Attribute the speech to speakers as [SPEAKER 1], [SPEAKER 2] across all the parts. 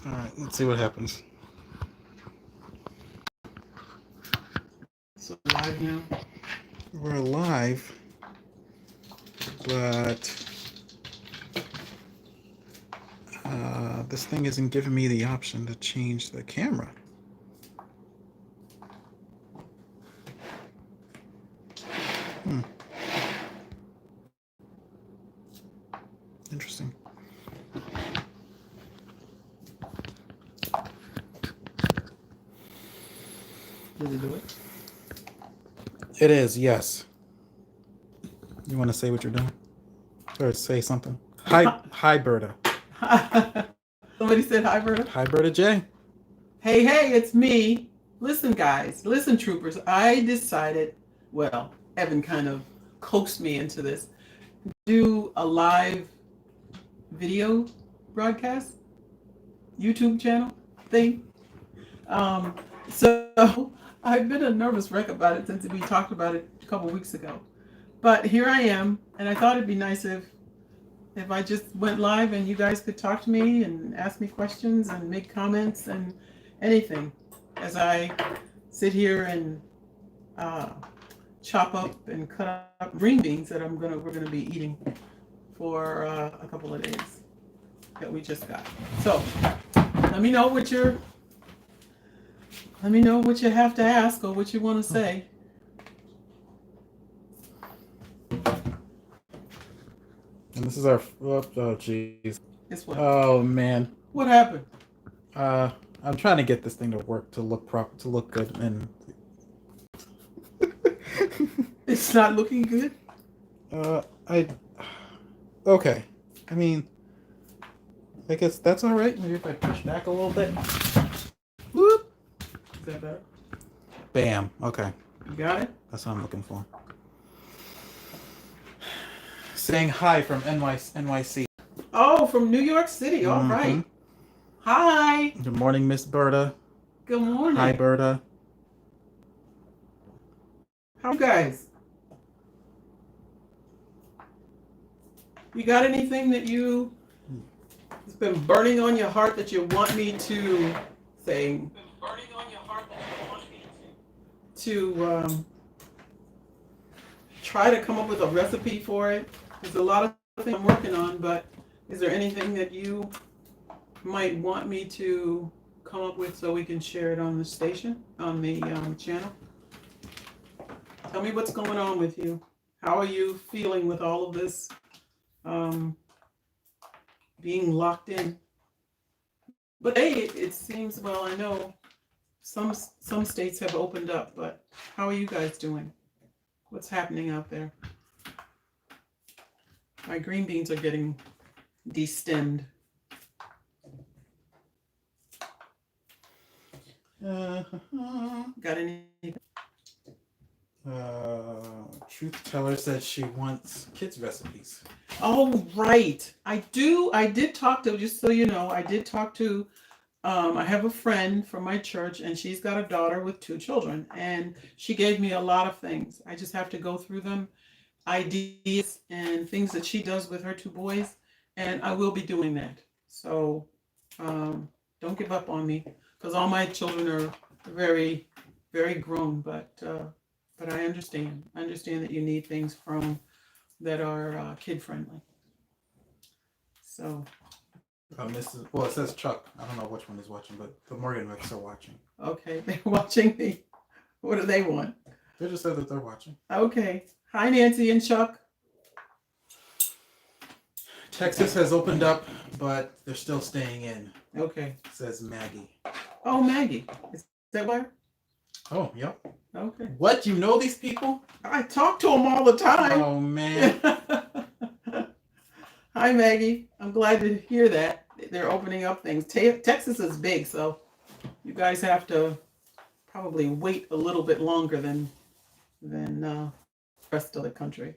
[SPEAKER 1] All right, let's see what happens.
[SPEAKER 2] So live now.
[SPEAKER 1] We're live, but this thing isn't giving me the option to change the camera. Hmm. Interesting.
[SPEAKER 2] Did it do it?
[SPEAKER 1] It is, yes. You want to say what you're doing? Or say something? Hi, Berta.
[SPEAKER 2] Somebody said hi, Berta.
[SPEAKER 1] Hi, Berta J.
[SPEAKER 2] Hey, it's me. Listen, guys. Listen, troopers. I decided, well, Evan kind of coaxed me into this. Do a live video broadcast, YouTube channel thing. So I've been a nervous wreck about it since we talked about it a couple weeks ago. But here I am, and I thought it'd be nice if I just went live and you guys could talk to me and ask me questions and make comments and anything as I sit here and chop up and cut up green beans that we're gonna be eating for a couple of days that we just got. So let me know what you have to ask or what you want to say.
[SPEAKER 1] And this is our. Oh, jeez.
[SPEAKER 2] It's what?
[SPEAKER 1] Oh, man.
[SPEAKER 2] What happened?
[SPEAKER 1] I'm trying to get this thing to work, to look good, and
[SPEAKER 2] It's not looking good.
[SPEAKER 1] Okay. I mean, I guess that's all right. Maybe if I push back a little bit. Whoop.
[SPEAKER 2] Is that better?
[SPEAKER 1] Bam. Okay.
[SPEAKER 2] You got it?
[SPEAKER 1] That's what I'm looking for. Saying hi from NYC.
[SPEAKER 2] Oh, from New York City. All right. Hi.
[SPEAKER 1] Good morning, Miss Berta.
[SPEAKER 2] Good morning.
[SPEAKER 1] Hi, Berta.
[SPEAKER 2] How are you guys? You got anything that has been burning on your heart that you want me to say? To try to come up with a recipe for it. There's a lot of things I'm working on, but is there anything that you might want me to come up with so we can share it on the station, on the channel? Tell me what's going on with you. How are you feeling with all of this being locked in? But hey, it seems, well, I know some states have opened up, but how are you guys doing? What's happening out there? My green beans are getting destemmed. Got any?
[SPEAKER 1] Truth Teller said she wants kids' recipes.
[SPEAKER 2] Oh, right. I did talk to, just so you know, I have a friend from my church, and she's got a daughter with 2 children, and she gave me a lot of things. I just have to go through them, ideas and things that she does with her 2 boys, and I will be doing that. So don't give up on me, because all my children are very, very grown, but I understand. I understand that you need things that are kid friendly. So.
[SPEAKER 1] It says Chuck. I don't know which one is watching, but the Morgan Wicks are watching.
[SPEAKER 2] Okay, they're watching me. What do they want?
[SPEAKER 1] They just said that they're watching.
[SPEAKER 2] Okay. Hi, Nancy and Chuck.
[SPEAKER 1] Texas has opened up, but they're still staying in.
[SPEAKER 2] Okay.
[SPEAKER 1] Says Maggie.
[SPEAKER 2] Oh, Maggie. Is that where?
[SPEAKER 1] Oh, yep.
[SPEAKER 2] Okay.
[SPEAKER 1] What? You know these people?
[SPEAKER 2] I talk to them all the time.
[SPEAKER 1] Oh, man.
[SPEAKER 2] Hi, Maggie. I'm glad to hear that. They're opening up things. Texas is big, so you guys have to probably wait a little bit longer than the rest of the country.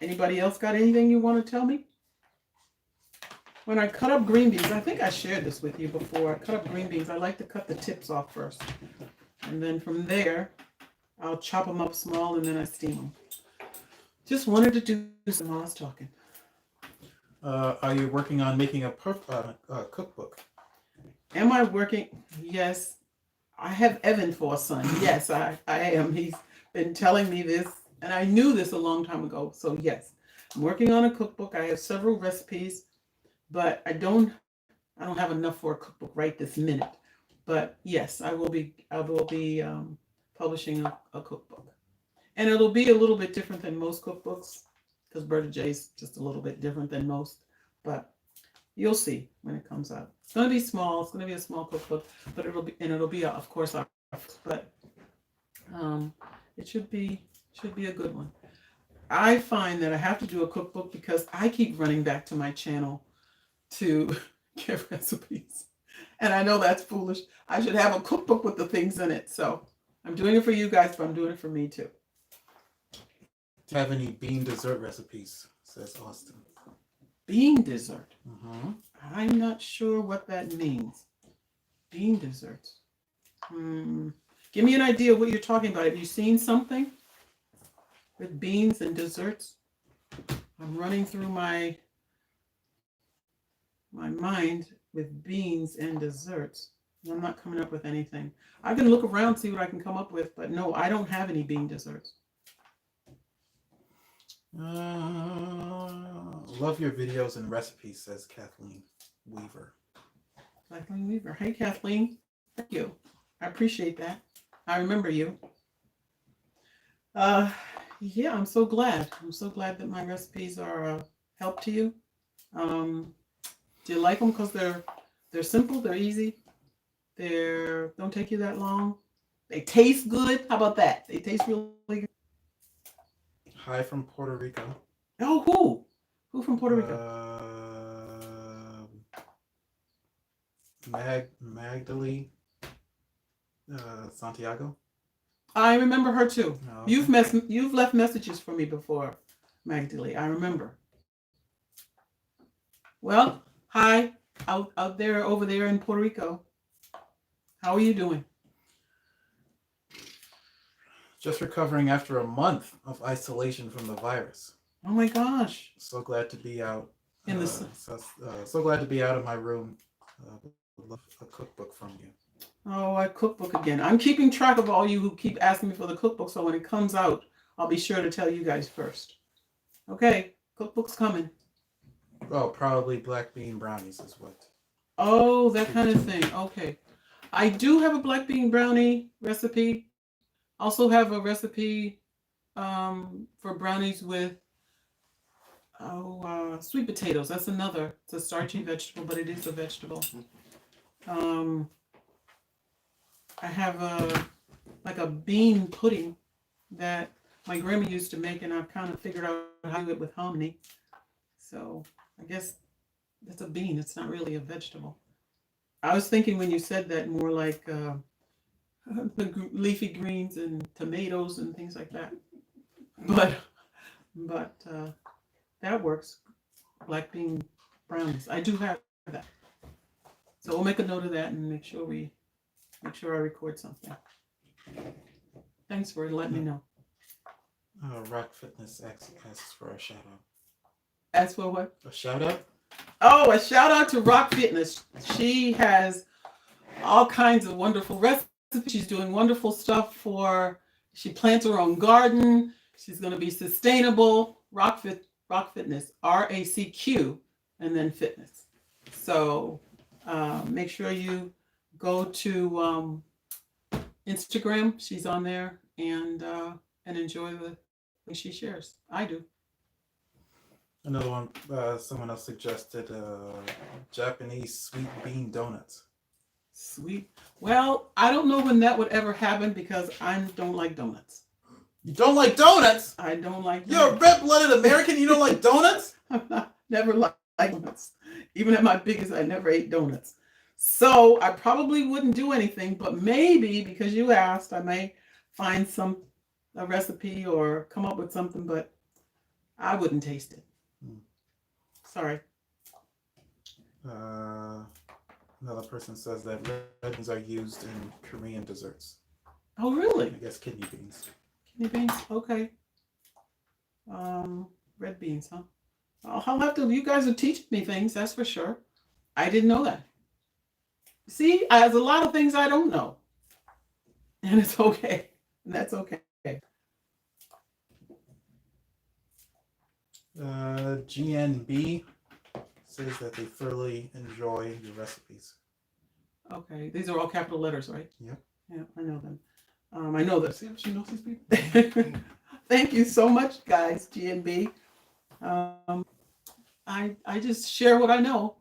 [SPEAKER 2] Anybody else got anything you want to tell me? When I cut up green beans, I think I shared this with you before. I cut up green beans. I like to cut the tips off first. And then from there, I'll chop them up small and then I steam them. Just wanted to do this while I was talking.
[SPEAKER 1] Are you working on making a cookbook?
[SPEAKER 2] Am I working? Yes. I have Evan for a son. Yes, I am. He's been telling me this, and I knew this a long time ago. So yes, I'm working on a cookbook. I have several recipes, but I don't have enough for a cookbook right this minute. But yes, I will be publishing a cookbook, and it'll be a little bit different than most cookbooks because Berta J's just a little bit different than most. But you'll see when it comes out. It's going to be small. It's going to be a small cookbook, but it'll be of course our first, but it should be a good one. I find that I have to do a cookbook because I keep running back to my channel to get recipes. And I know that's foolish. I should have a cookbook with the things in it. So I'm doing it for you guys, but I'm doing it for me too.
[SPEAKER 1] Do you have any bean dessert recipes? Says Austin.
[SPEAKER 2] Bean dessert.
[SPEAKER 1] Mm-hmm.
[SPEAKER 2] I'm not sure what that means. Bean desserts. Give me an idea of what you're talking about. Have you seen something with beans and desserts? I'm running through my mind with beans and desserts. And I'm not coming up with anything. I can look around, see what I can come up with, but no, I don't have any bean desserts.
[SPEAKER 1] Love your videos and recipes, says Kathleen Weaver.
[SPEAKER 2] Kathleen Weaver. Hey, Kathleen. Thank you. I appreciate that. I remember you. Yeah, I'm so glad. I'm so glad that my recipes are a help to you. Do you like them because they're simple, they're easy, they don't take you that long, they taste good. How about that? They taste really good.
[SPEAKER 1] Hi from Puerto Rico.
[SPEAKER 2] Oh, who from Puerto Rico?
[SPEAKER 1] Magdalene Santiago.
[SPEAKER 2] I remember her too.
[SPEAKER 1] Oh, okay.
[SPEAKER 2] You've left messages for me before, Magdalene. I remember. Well, hi out there over there in Puerto Rico. How are you doing?
[SPEAKER 1] Just recovering after a month of isolation from the virus.
[SPEAKER 2] Oh my gosh!
[SPEAKER 1] So glad to be out.
[SPEAKER 2] In the
[SPEAKER 1] So glad to be out of my room. Would love a cookbook from you.
[SPEAKER 2] Oh, a cookbook again. I'm keeping track of all you who keep asking me for the cookbook, so when it comes out, I'll be sure to tell you guys first. Okay, cookbook's coming.
[SPEAKER 1] Oh, probably black bean brownies is what.
[SPEAKER 2] Oh, that kind of thing. Okay. I do have a black bean brownie recipe. Also have a recipe for brownies with sweet potatoes. That's another. It's a starchy vegetable, but it is a vegetable. I have a bean pudding that my grandma used to make, and I've kind of figured out how to do it with hominy. So I guess that's a bean. It's not really a vegetable. I was thinking when you said that more like the leafy greens and tomatoes and things like that. But that works. Black bean brownies. I do have that. So we'll make a note of that and make sure I record something. Thanks for letting me know.
[SPEAKER 1] Rock Fitness asks for a shout out.
[SPEAKER 2] As for what?
[SPEAKER 1] A shout out?
[SPEAKER 2] Oh, a shout out to Rock Fitness. She has all kinds of wonderful recipes. She's doing wonderful stuff she plants her own garden. She's going to be sustainable. Rock Fitness, RACQ, and then fitness. So make sure you go to Instagram. She's on there and enjoy the things she shares. I do.
[SPEAKER 1] Another one, someone else suggested Japanese sweet bean donuts.
[SPEAKER 2] Sweet. Well, I don't know when that would ever happen because I don't like donuts.
[SPEAKER 1] You don't like donuts?
[SPEAKER 2] I don't like
[SPEAKER 1] donuts. You're a red-blooded American. You don't like donuts?
[SPEAKER 2] Never liked donuts. Even at my biggest, I never ate donuts. So I probably wouldn't do anything, but maybe because you asked, I may find a recipe or come up with something, but I wouldn't taste it. Sorry.
[SPEAKER 1] Another person says that red beans are used in Korean desserts.
[SPEAKER 2] Oh, really?
[SPEAKER 1] I guess kidney beans.
[SPEAKER 2] Kidney beans? Okay. Red beans, huh? I'll have to. You guys are teaching me things. That's for sure. I didn't know that. See, there's a lot of things I don't know, and it's okay. And that's okay.
[SPEAKER 1] GNB says that they thoroughly enjoy your recipes.
[SPEAKER 2] Okay, these are all capital letters, right?
[SPEAKER 1] Yep.
[SPEAKER 2] Yeah, I know them. I know that.
[SPEAKER 1] See how she knows these people?
[SPEAKER 2] Thank you so much, guys. GNB. I just share what I know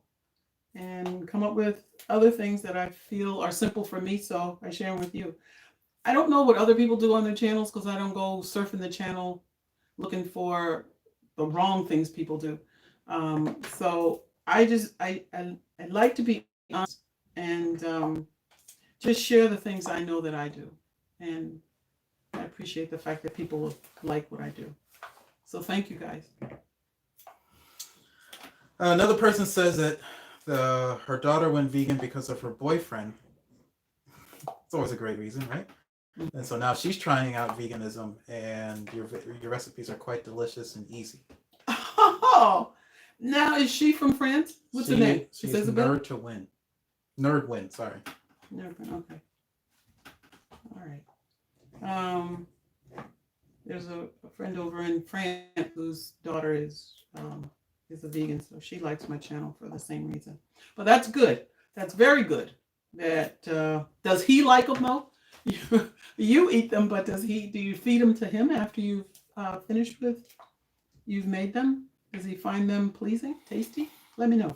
[SPEAKER 2] and come up with other things that I feel are simple for me, so I share them with you. I don't know what other people do on their channels because I don't go surfing the channel looking for the wrong things people do. So I like to be honest and just share the things I know that I do, and I appreciate the fact that people like what I do. So thank you, guys.
[SPEAKER 1] Another person says that her daughter went vegan because of her boyfriend. It's always a great reason, right?
[SPEAKER 2] Mm-hmm.
[SPEAKER 1] And so now she's trying out veganism, and your recipes are quite delicious and easy.
[SPEAKER 2] Oh, now is she from France? What's her name?
[SPEAKER 1] She's Nerd to Win. Nerd Win, sorry.
[SPEAKER 2] Nerd Win, okay. All right. There's a friend over in France whose daughter is a vegan, so she likes my channel for the same reason. But that's good. That's very good. That does he like them though? You eat them, but do you feed them to him after you've finished with? You've made them? Does he find them pleasing, tasty? Let me know.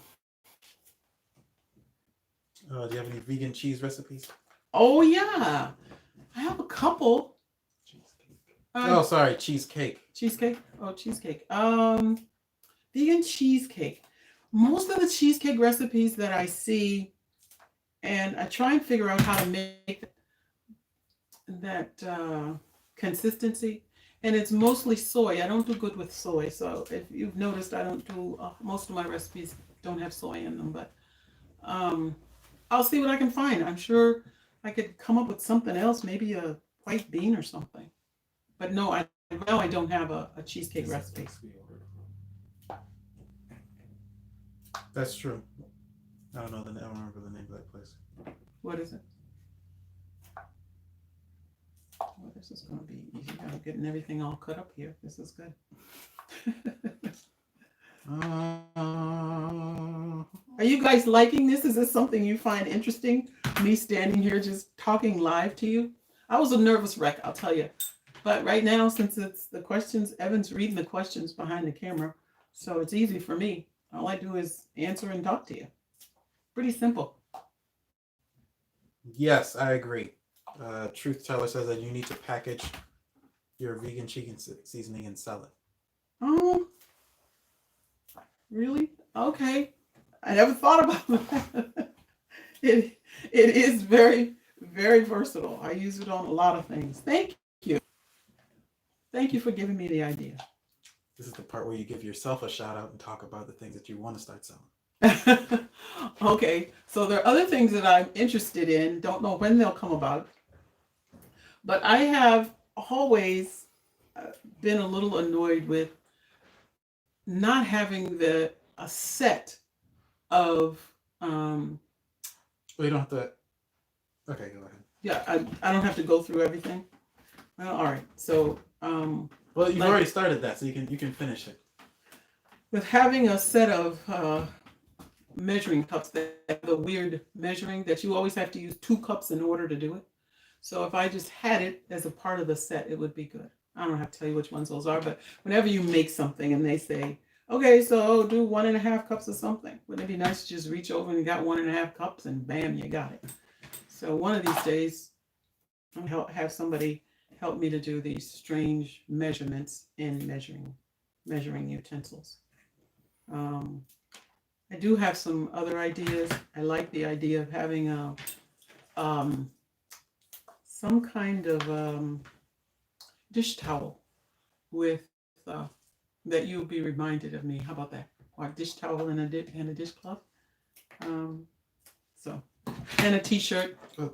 [SPEAKER 1] Do you have any vegan cheese recipes?
[SPEAKER 2] Oh yeah, I have a couple.
[SPEAKER 1] Cheesecake.
[SPEAKER 2] Cheesecake? Oh, cheesecake. Vegan cheesecake. Most of the cheesecake recipes that I see, and I try and figure out how to make that consistency, and it's mostly soy. I don't do good with soy, so if you've noticed, I don't do most of my recipes don't have soy in them, but I'll see what I can find. I'm sure I could come up with something else, maybe a white bean or something. But no, I don't have a cheesecake recipe.
[SPEAKER 1] That's true. I don't remember the name of that place.
[SPEAKER 2] What is it? Oh, this is going to be easy. I'm getting everything all cut up here. This is good. Are you guys liking this? Is this something you find interesting? Me standing here just talking live to you? I was a nervous wreck, I'll tell you. But right now, since it's the questions, Evan's reading the questions behind the camera, so it's easy for me. All I do is answer and talk to you. Pretty simple.
[SPEAKER 1] Yes, I agree. Truth Teller says that you need to package your vegan chicken seasoning and sell it.
[SPEAKER 2] Oh, really? Okay. I never thought about that. It is very, very versatile. I use it on a lot of things. Thank you. Thank you for giving me the idea.
[SPEAKER 1] This is the part where you give yourself a shout out and talk about the things that you want to start selling.
[SPEAKER 2] Okay, so there are other things that I'm interested in. Don't know when they'll come about. But I have always been a little annoyed with not having a set of
[SPEAKER 1] Well, you don't have to. Okay, go ahead.
[SPEAKER 2] Yeah, I don't have to go through everything. Well, all right. So
[SPEAKER 1] well, you've already started that, so you can finish it.
[SPEAKER 2] With having a set of measuring cups, that the weird measuring that you always have to use 2 cups in order to do it. So if I just had it as a part of the set, it would be good. I don't have to tell you which ones those are, but whenever you make something and they say, okay, so do 1.5 cups of something, wouldn't it be nice to just reach over and you got 1.5 cups and bam, you got it. So one of these days, I'll have somebody help me to do these strange measurements in measuring utensils. I do have some other ideas. I like the idea of having some kind of dish towel with that you'll be reminded of me. How about that? Or a dish towel and a dishcloth. So, and a T-shirt.
[SPEAKER 1] Oh.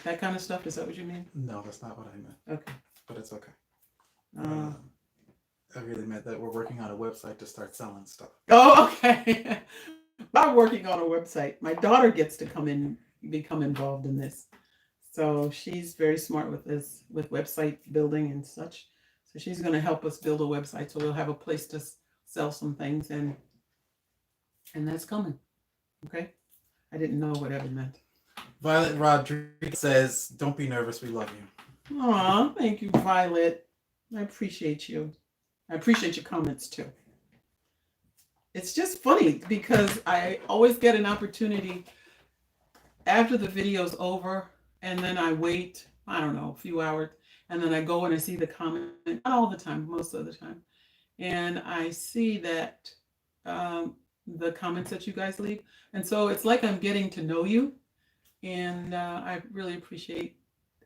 [SPEAKER 2] That kind of stuff. Is that what you mean?
[SPEAKER 1] No, that's not what I meant.
[SPEAKER 2] Okay.
[SPEAKER 1] But it's okay. I really meant that we're working on a website to start selling stuff.
[SPEAKER 2] Oh, okay. I'm working on a website. My daughter gets to come in, become involved in this. So she's very smart with this, with website building and such. So she's going to help us build a website. So we'll have a place to sell some things, and that's coming. Okay. I didn't know what Evan meant.
[SPEAKER 1] Violet Rodriguez says, "Don't be nervous. We love you."
[SPEAKER 2] Aw, thank you, Violet. I appreciate you. I appreciate your comments too. It's just funny because I always get an opportunity after the video's over, and then I wait, I don't know, a few hours, and then I go and I see the comment, not all the time, most of the time, and I see that the comments that you guys leave, and so it's like I'm getting to know you, and I really appreciate.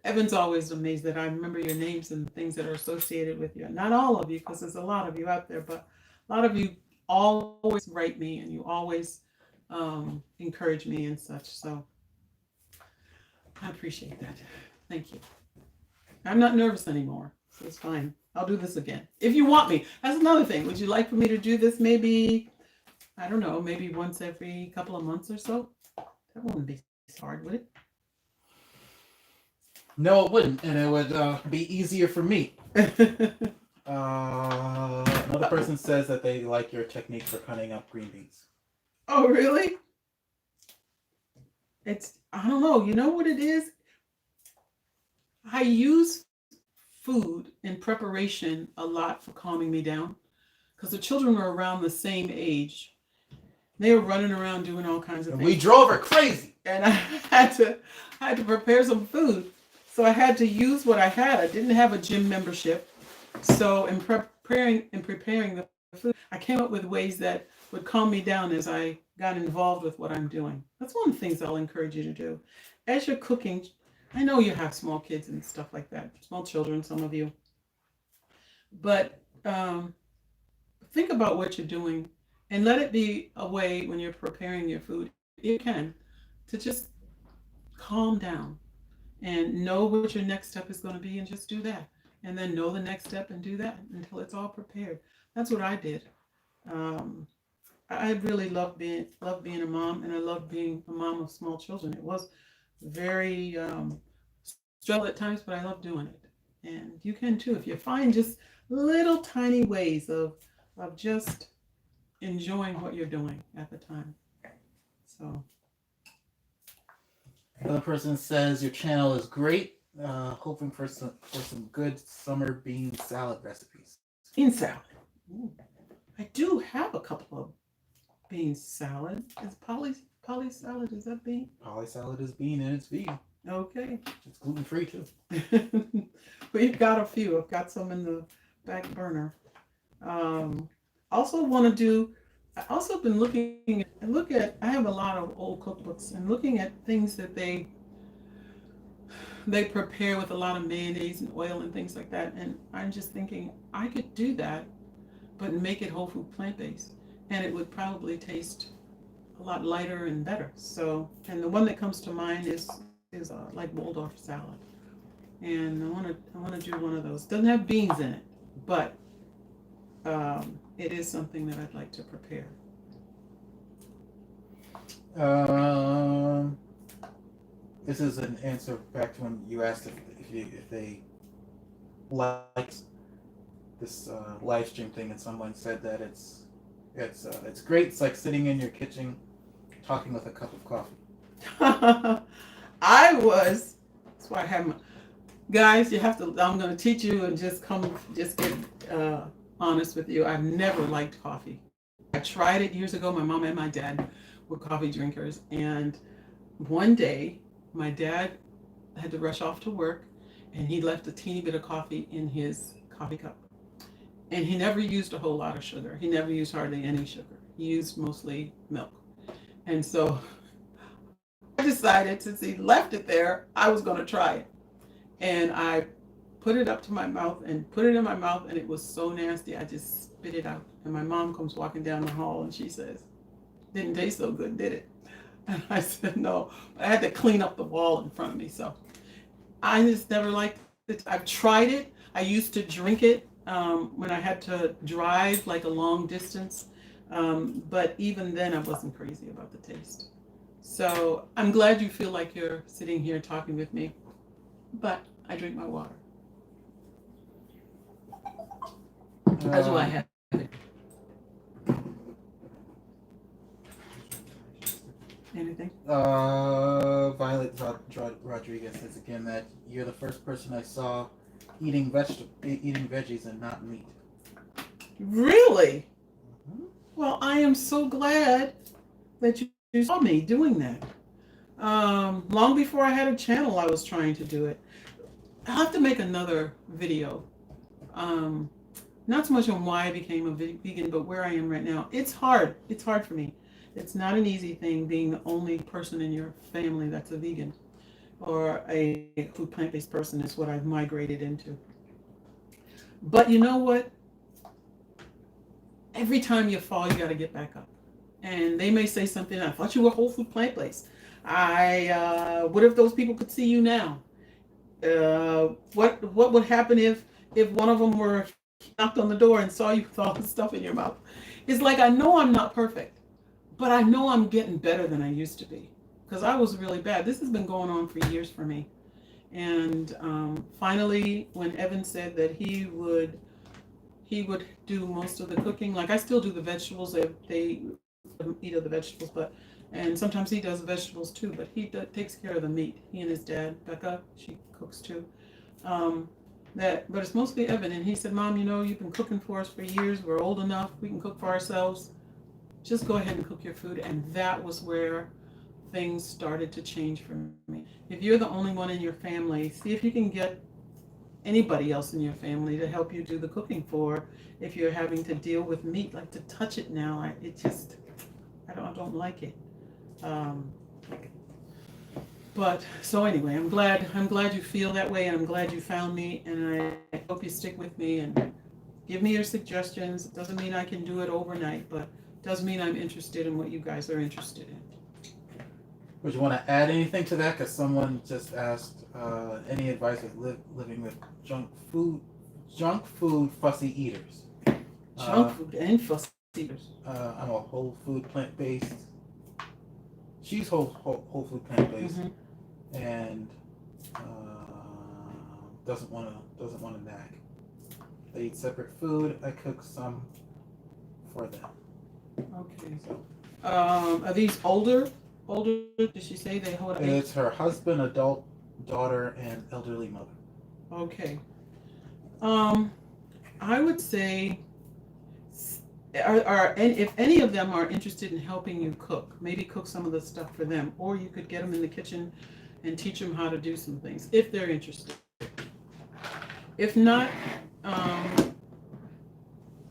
[SPEAKER 2] Evan's always amazed that I remember your names and things that are associated with you. Not all of you, because there's a lot of you out there, but a lot of you always write me and you always encourage me and such. So I appreciate that. Thank you. I'm not nervous anymore, so it's fine. I'll do this again if you want me. That's another thing. Would you like for me to do this? Maybe, I don't know, maybe once every couple of months or so. That wouldn't be hard, would it?
[SPEAKER 1] No, it wouldn't, and it would be easier for me. Another person says that they like your technique for cutting up green beans.
[SPEAKER 2] Oh, really? I don't know. You know what it is? I use food in preparation a lot for calming me down because the children were around the same age. They were running around doing all kinds of things.
[SPEAKER 1] We drove her crazy.
[SPEAKER 2] And I had to prepare some food. So I had to use what I had. I didn't have a gym membership. So in preparing the food, I came up with ways that would calm me down as I got involved with what I'm doing. That's one of the things I'll encourage you to do. As you're cooking, I know you have small kids and stuff like that, small children, some of you. But think about what you're doing and let it be a way when you're preparing your food, you can, to just calm down and know what your next step is going to be and just do that. And then know the next step and do that until it's all prepared. That's what I did. I really love being a mom, and I love being a mom of small children. It was very struggle at times, but I love doing it. And you can too if you find just little tiny ways of just enjoying what you're doing at the time. So
[SPEAKER 1] another person says your channel is great. Hoping for some good summer bean salad recipes.
[SPEAKER 2] Bean salad. Ooh. I do have a couple of bean salad. Is poly salad, is that bean?
[SPEAKER 1] Poly salad is bean and it's vegan.
[SPEAKER 2] Okay.
[SPEAKER 1] It's gluten free too.
[SPEAKER 2] We've got a few. I've got some in the back burner. Also want to do. I also been looking at. I have a lot of old cookbooks and looking at things that they prepare with a lot of mayonnaise and oil and things like that. And I'm just thinking I could do that, but make it whole food plant-based, and it would probably taste a lot lighter and better. So, and the one that comes to mind is like Waldorf salad, and I want to do one of those. Doesn't have beans in it, but it is something that I'd like to prepare.
[SPEAKER 1] This is an answer back to when you asked if they liked this live stream thing, and someone said that it's great. It's like sitting in your kitchen talking with a cup of coffee. That's why I have my
[SPEAKER 2] guys. I'm going to teach you and just get honest with you. I've never liked coffee. I tried it years ago. My mom and my dad were coffee drinkers, and one day my dad had to rush off to work, and he left a teeny bit of coffee in his coffee cup. And he never used a whole lot of sugar. He never used hardly any sugar. He used mostly milk. And so I decided, since he left it there, I was going to try it. And I put it up to my mouth and put it in my mouth, and it was so nasty, I just spit it out. And my mom comes walking down the hall, and she says, "Didn't taste so good, did it?" And I said, "No." But I had to clean up the wall in front of me. So I just never liked it. I've tried it. I used to drink it when I had to drive like a long distance. But even then, I wasn't crazy about the taste. So I'm glad you feel like you're sitting here talking with me. But I drink my water. That's why I
[SPEAKER 1] Um,
[SPEAKER 2] have it. Anything?
[SPEAKER 1] Violet Rodriguez says again that you're the first person I saw eating veggies and not meat.
[SPEAKER 2] Really?
[SPEAKER 1] Mhm.
[SPEAKER 2] Well, I am so glad that you saw me doing that. Long before I had a channel, I was trying to do it. I'll have to make another video. Um, Not so much on why I became a vegan, but where I am right now. It's hard. It's hard for me. It's not an easy thing being the only person in your family that's a vegan or a food plant-based person is what I've migrated into. But you know what? Every time you fall, you got to get back up. And they may say something. I thought you were whole food plant-based. What if those people could see you now? What would happen if one of them were knocked on the door and saw you with all the stuff in your mouth? It's like I know I'm not perfect, but I know I'm getting better than I used to be because I was really bad. This has been going on for years for me. And finally, when Evan said that he would do most of the cooking, like I still do the vegetables. They eat of the vegetables, and sometimes he does the vegetables too. But takes care of the meat. He and his dad, Becca, she cooks too. Um, but it's mostly Evan, and he said, "Mom, you've been cooking for us for years. We're old enough. We can cook for ourselves. Just go ahead and cook your food." And that was where things started to change for me. If you're the only one in your family, see if you can get anybody else in your family to help you do the cooking for. If you're having to deal with meat, like to touch it now, I don't like it. Um, But so anyway, I'm glad you feel that way, and I'm glad you found me, and I hope you stick with me and give me your suggestions. It doesn't mean I can do it overnight, but it does mean I'm interested in what you guys are interested in.
[SPEAKER 1] Would you want to add anything to that? Because someone just asked any advice with living with junk food fussy eaters.
[SPEAKER 2] Junk
[SPEAKER 1] Uh,
[SPEAKER 2] food and fussy eaters.
[SPEAKER 1] I'm a whole food plant based. She's whole food plant based,
[SPEAKER 2] Mm-hmm.
[SPEAKER 1] and doesn't want to nag. They eat separate food. I cook some for them.
[SPEAKER 2] Okay.
[SPEAKER 1] So
[SPEAKER 2] Are these older? Older? Did she say they hold age?
[SPEAKER 1] it's her husband, adult daughter, and elderly mother.
[SPEAKER 2] Okay. Um, I would say and if any of them are interested in helping you cook, maybe cook some of the stuff for them, or you could get them in the kitchen and teach them how to do some things if they're interested. If not, um,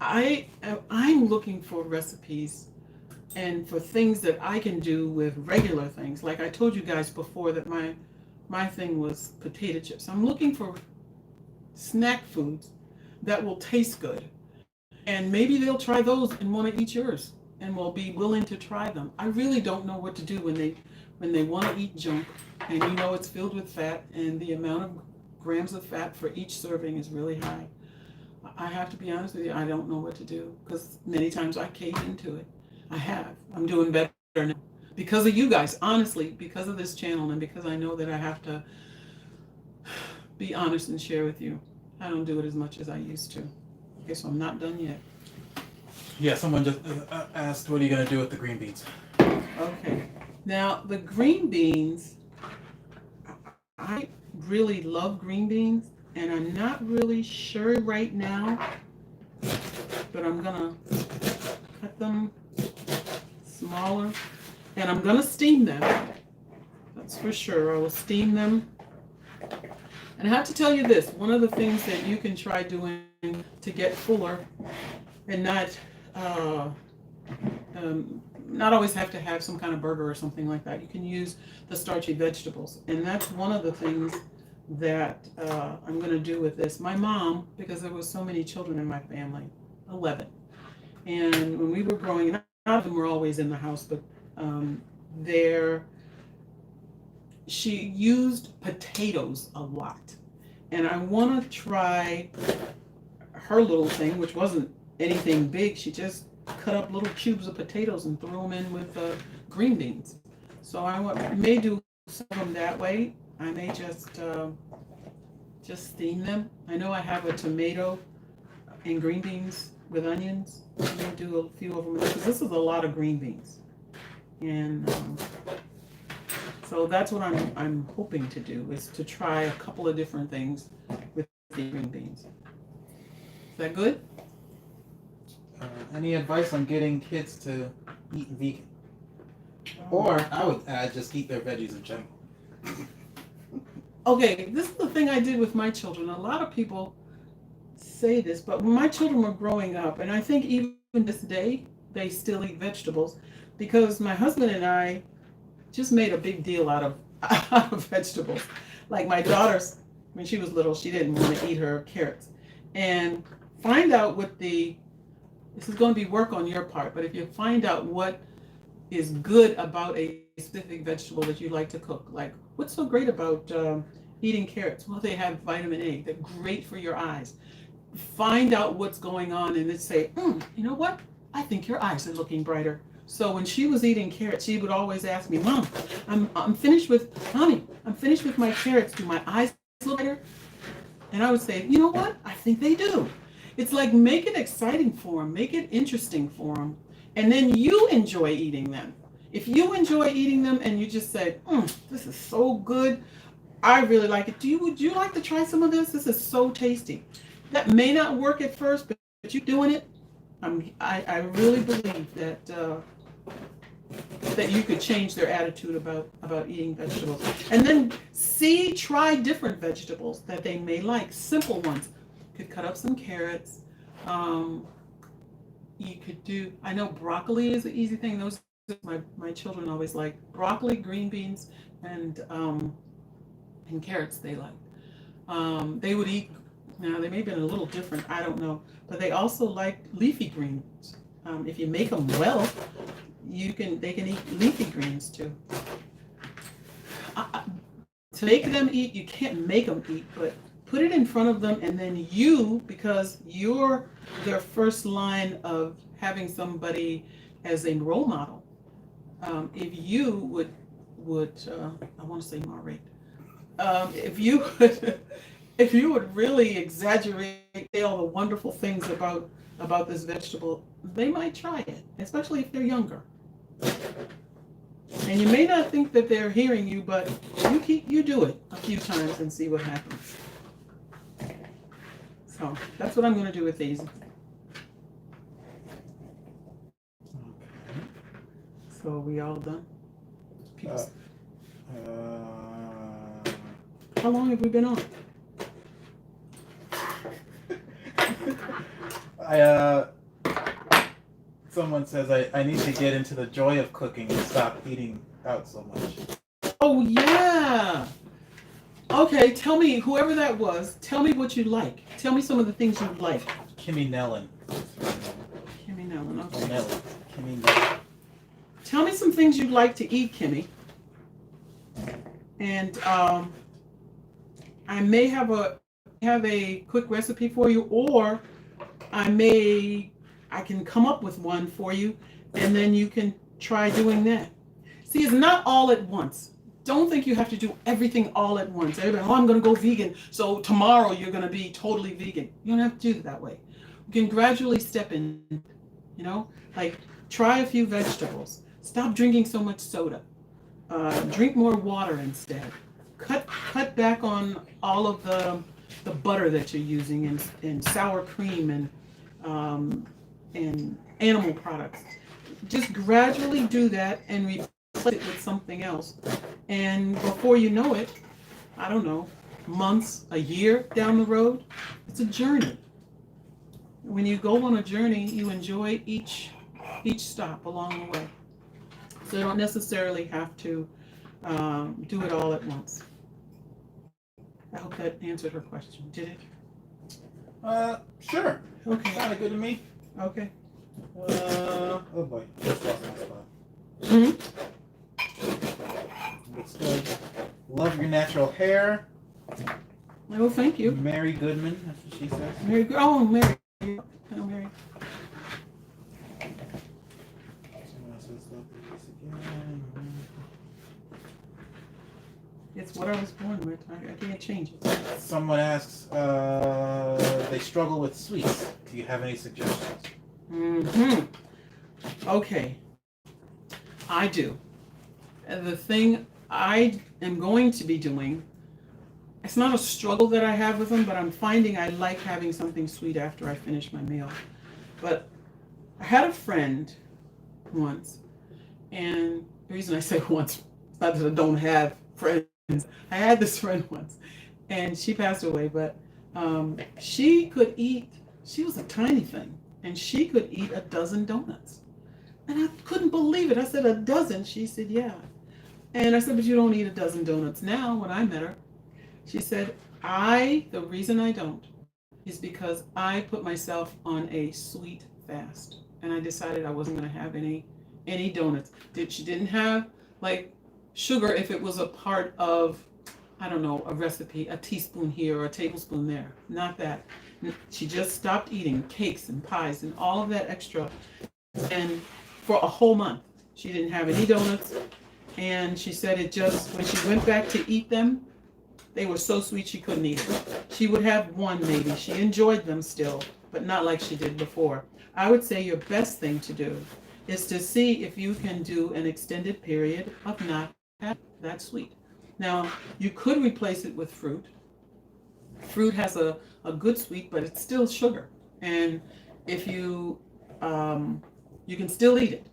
[SPEAKER 2] I'm looking for recipes and for things that I can do with regular things. Like I told you guys before that my thing was potato chips. I'm looking for snack foods that will taste good. And maybe they'll try those and want to eat yours and will be willing to try them. I really don't know what to do when they want to eat junk and it's filled with fat and the amount of grams of fat for each serving is really high. I have to be honest with you, I don't know what to do because many times I cave into it. I have. I'm doing better now because of you guys, honestly, because of this channel and because I know that I have to be honest and share with you. I don't do it as much as I used to. Okay, so I'm not done yet.
[SPEAKER 1] Yeah, someone just asked, "What are you gonna do with the green beans?"
[SPEAKER 2] Okay. Now, the green beans, I really love green beans, and I'm not really sure right now, but I'm gonna cut them smaller, and I'm gonna steam them. That's for sure. I will steam them. And I have to tell you this, one of the things that you can try doing to get fuller and uh, not always have to have some kind of burger or something like that. You can use the starchy vegetables. And that's one of the things that I'm going to do with this. My mom, because there was so many children in my family, 11. And when we were growing up, none of them were always in the house, but there, she used potatoes a lot. And I want to try her little thing, which wasn't anything big. She just cut up little cubes of potatoes and threw them in with green beans. So may do some of them that way. I may just steam them. I know I have a tomato and green beans with onions. I'm gonna do a few of them because this is a lot of green beans, and so that's what I'm hoping to do, is to try a couple of different things with the green beans. Is that good?
[SPEAKER 1] Any advice on getting kids to eat vegan? Or I would add, just eat their veggies in general.
[SPEAKER 2] Okay, this is the thing I did with my children. A lot of people say this, but when my children were growing up, and I think even this day, they still eat vegetables, because my husband and I just made a big deal out of vegetables. Like my daughter's, when she was little, she didn't want to eat her carrots. And find out this is going to be work on your part, but if you find out what is good about a specific vegetable that you like to cook, like what's so great about eating carrots? Well, they have vitamin A. They're great for your eyes. Find out what's going on and then say, you know what? I think your eyes are looking brighter. So when she was eating carrots, she would always ask me, Mom, I'm finished with my carrots. Do my eyes look brighter? And I would say, you know what? I think they do. It's like, make it exciting for them, make it interesting for them, and then you enjoy eating them. If you enjoy eating them and you just say, this is so good, I really like it. Would you like to try some of this? This is so tasty. That may not work at first, but you doing it, I really believe that you could change their attitude about eating vegetables. And then try different vegetables that they may like, simple ones. You could cut up some carrots. You could do, I know broccoli is an easy thing. Those my children always like broccoli, green beans, and carrots they like. They would eat, now they may have been a little different, I don't know, but they also like leafy greens. If you make them well, they can eat leafy greens too. To make them eat, you can't make them eat, but put it in front of them, and then because you're their first line of having somebody as a role model, if you would I want to say moderate, if you would really exaggerate, say all the wonderful things about this vegetable, they might try it, especially if they're younger. And you may not think that they're hearing you, but you do it a few times and see what happens. So that's what I'm going to do with these. So are we all done? How long have we been on?
[SPEAKER 1] Someone says I need to get into the joy of cooking and stop eating out so much.
[SPEAKER 2] Oh yeah. Okay, tell me, whoever that was, tell me what you like. Tell me some of the things you like.
[SPEAKER 1] Kimmy Nellen.
[SPEAKER 2] Kimmy Nellen, okay.
[SPEAKER 1] Kimmy Nellen.
[SPEAKER 2] Tell me some things you'd like to eat, Kimmy. And I may have a quick recipe for you, or I can come up with one for you, and then you can try doing that. See, it's not all at once. Don't think you have to do everything all at once. Everybody, I'm going to go vegan, so tomorrow you're going to be totally vegan. You don't have to do it that way. You can gradually step in, like try a few vegetables. Stop drinking so much soda. Drink more water instead. Cut back on all of the butter that you're using and sour cream and animal products. Just gradually do that and replace it with something else. And before you know it, I don't know, months, a year down the road, it's a journey. When you go on a journey, you enjoy each stop along the way. So you don't necessarily have to do it all at once. I hope that answered her question. Did it?
[SPEAKER 1] Sure.
[SPEAKER 2] Okay.
[SPEAKER 1] Sounded good to me.
[SPEAKER 2] Okay.
[SPEAKER 1] Oh boy, just lost my spot. Looks good. Love your natural hair.
[SPEAKER 2] Oh, thank you.
[SPEAKER 1] Mary Goodman, that's what she says.
[SPEAKER 2] Mary. Hail Mary.
[SPEAKER 1] Someone else says love this again.
[SPEAKER 2] It's what I was born with. I can't change it.
[SPEAKER 1] Someone asks, they struggle with sweets. Do you have any suggestions?
[SPEAKER 2] Okay, I do. And the thing I am going to be doing, it's not a struggle that I have with them, but I'm finding I like having something sweet after I finish my meal. But I had a friend once, and the reason I say once, it's not that I don't have friends. I had this friend once, and she passed away, but she could eat, she was a tiny thing, and she could eat a dozen donuts. And I couldn't believe it. I said, a dozen? She said, yeah. And I said, but you don't eat a dozen donuts now. When I met her, she said, the reason I don't is because I put myself on a sweet fast. And I decided I wasn't going to have any donuts. She didn't have like sugar if it was a part of, I don't know, a recipe, a teaspoon here or a tablespoon there. Not that. She just stopped eating cakes and pies and all of that extra. And for a whole month, she didn't have any donuts. And she said it just, when she went back to eat them, they were so sweet she couldn't eat it. She would have one maybe. She enjoyed them still, but not like she did before. I would say your best thing to do is to see if you can do an extended period of not having that sweet. Now, you could replace it with fruit. Fruit has a good sweet, but it's still sugar. And if you can still eat it,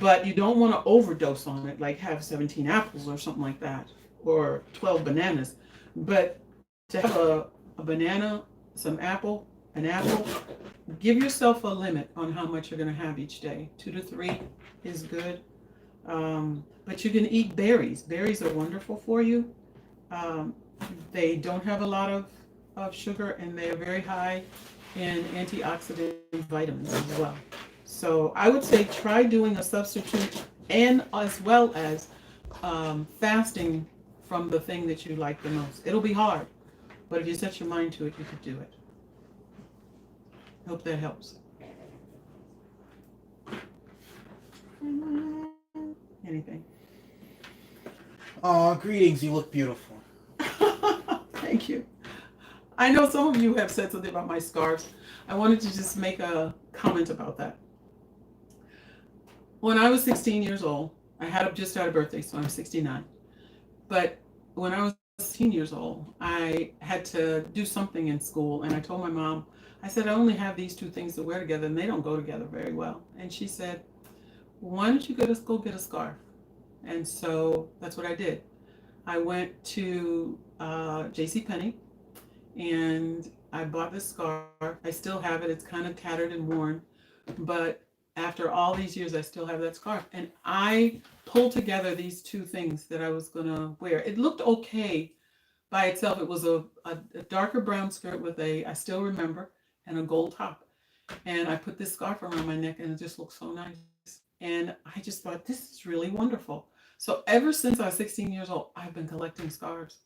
[SPEAKER 2] but you don't want to overdose on it, like have 17 apples or something like that, or 12 bananas. But to have a banana, an apple, give yourself a limit on how much you're going to have each day. 2 to 3 is good. But you can eat berries. Berries are wonderful for you. They don't have a lot of sugar, and they are very high in antioxidant vitamins as well. So I would say try doing a substitute, and as well as fasting from the thing that you like the most. It'll be hard, but if you set your mind to it, you could do it. Hope that helps. Anything?
[SPEAKER 1] Oh, greetings. You look beautiful.
[SPEAKER 2] Thank you. I know some of you have said something about my scarves. I wanted to just make a comment about that. When I was 16 years old, I just had a birthday, so I'm 69. But when I was 16 years old, I had to do something in school, and I told my mom, I said, I only have these 2 things to wear together, and they don't go together very well. And she said, why don't you go get a scarf? And so that's what I did. I went to JCPenney, and I bought this scarf. I still have it. It's kind of tattered and worn, but after all these years, I still have that scarf. And I pulled together these 2 things that I was going to wear. It looked okay by itself. It was a darker brown skirt with I still remember, and a gold top. And I put this scarf around my neck, and it just looked so nice. And I just thought, this is really wonderful. So ever since I was 16 years old, I've been collecting scarves.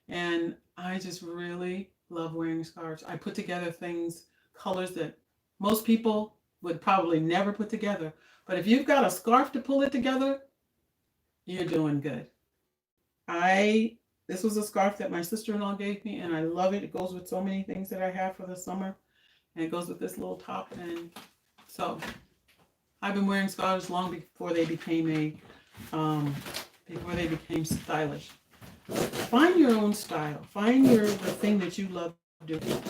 [SPEAKER 2] And I just really love wearing scarves. I put together things, colors that most people would probably never put together. But if you've got a scarf to pull it together, you're doing good. This was a scarf that my sister-in-law gave me, and I love it. It goes with so many things that I have for the summer. And it goes with this little top. And so I've been wearing scarves long before they became stylish. Find your own style. Find the thing that you love doing,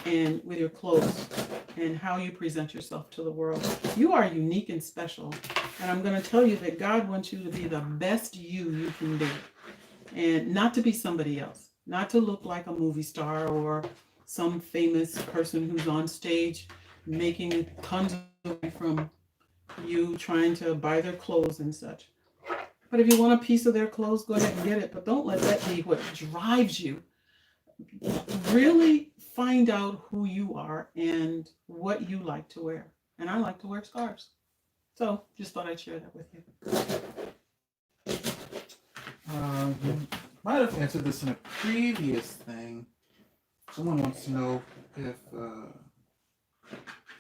[SPEAKER 2] and with your clothes and how you present yourself to the world. You are unique and special. And I'm going to tell you that God wants you to be the best you can be, and not to be somebody else, not to look like a movie star or some famous person who's on stage making tons of money from you trying to buy their clothes and such. But if you want a piece of their clothes, go ahead and get it. But don't let that be what drives you. Really find out who you are and what you like to wear. And I like to wear scarves. So just thought I'd share that with you.
[SPEAKER 1] You might have answered this in a previous thing. Someone wants to know if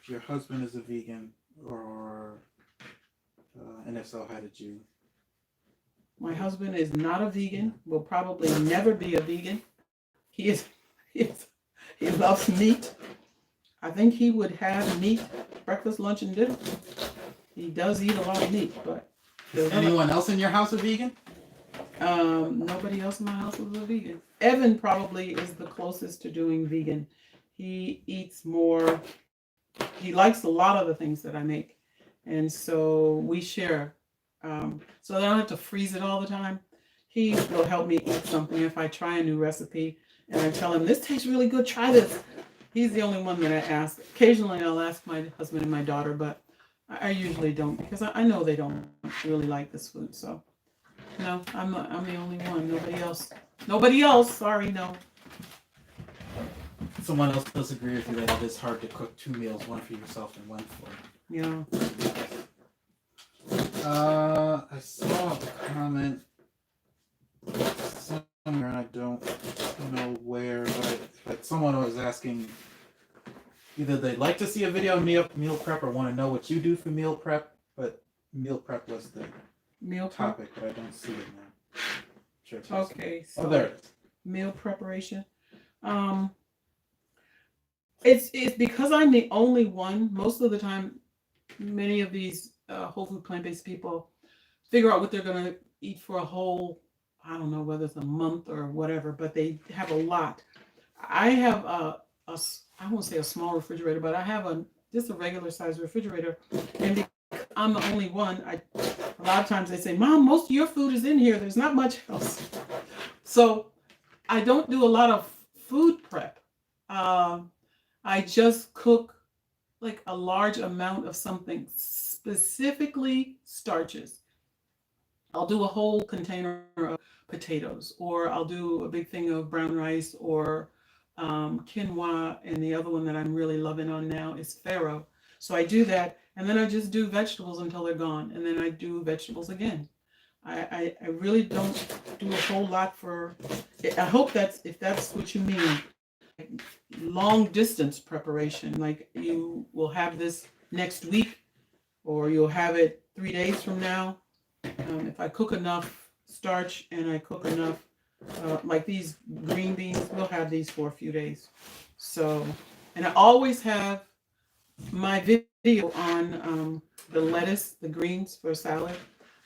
[SPEAKER 1] your husband is a vegan, or and if so, how did you?
[SPEAKER 2] My husband is not a vegan. Will probably never be a vegan. He is. He, is, he loves meat. I think he would have meat breakfast, lunch, and dinner. He does eat a lot of meat, but
[SPEAKER 1] is anyone else in your house a vegan?
[SPEAKER 2] Nobody else in my house is a vegan. Evan probably is the closest to doing vegan. He eats more. He likes a lot of the things that I make, and so we share. So I don't have to freeze it all the time. He will help me eat something if I try a new recipe, and I tell him this tastes really good. Try this. He's the only one that I ask. Occasionally, I'll ask my husband and my daughter, but I usually don't because I know they don't really like this food. So no, I'm the only one. Nobody else. Nobody else. Sorry, no.
[SPEAKER 1] Someone else does agree with you that it is hard to cook 2 meals, one for yourself and one for.
[SPEAKER 2] Yeah.
[SPEAKER 1] I saw a comment somewhere, and I don't know where, but someone was asking either they'd like to see a video of meal prep or want to know what you do for meal prep, but meal prep was the
[SPEAKER 2] Meal prep?
[SPEAKER 1] topic, but I don't see it now. Sure,
[SPEAKER 2] Okay, so
[SPEAKER 1] there it is.
[SPEAKER 2] Meal preparation. It's because I'm the only one. Most of the time, many of these whole food plant-based people figure out what they're going to eat for a whole, I don't know whether it's a month or whatever, but they have a lot. I have I won't say a small refrigerator, but I have just a regular size refrigerator, and because I'm the only one, a lot of times they say, "Mom, most of your food is in here. There's not much else." So I don't do a lot of food prep. I just cook like a large amount of something, specifically starches. I'll do a whole container of potatoes, or I'll do a big thing of brown rice, or quinoa, and the other one that I'm really loving on now is farro. So I do that, and then I just do vegetables until they're gone, and then I do vegetables again. I really don't do a whole lot for. I hope that's if that's what you mean. Long distance preparation, like you will have this next week, or you'll have it 3 days from now. If I cook enough starch and I cook enough, like these green beans, we'll have these for a few days. So, and I always have my video on the lettuce, the greens for salad.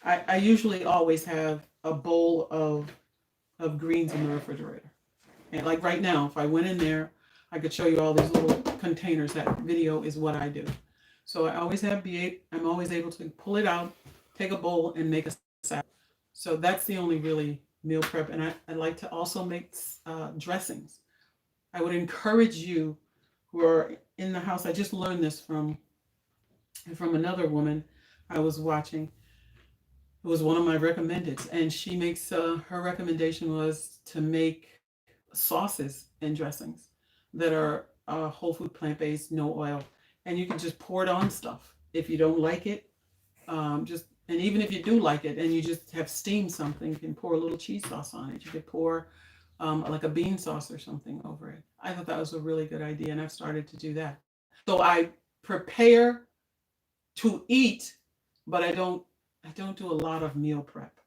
[SPEAKER 2] I usually always have a bowl of greens in the refrigerator. And like right now, if I went in there, I could show you all these little containers. That video is what I do. So I always have I'm always able to pull it out, take a bowl, and make a salad. So that's the only really meal prep. And I like to also make dressings. I would encourage you who are in the house. I just learned this from another woman I was watching. It was one of my recommendeds, and she makes her recommendation was to make sauces and dressings that are whole food, plant-based, no oil, and you can just pour it on stuff. If you don't like it, and even if you do like it and you just have steamed something, you can pour a little cheese sauce on it. You could pour like a bean sauce or something over it. I thought that was a really good idea, and I've started to do that. So I prepare to eat, but I don't do a lot of meal prep.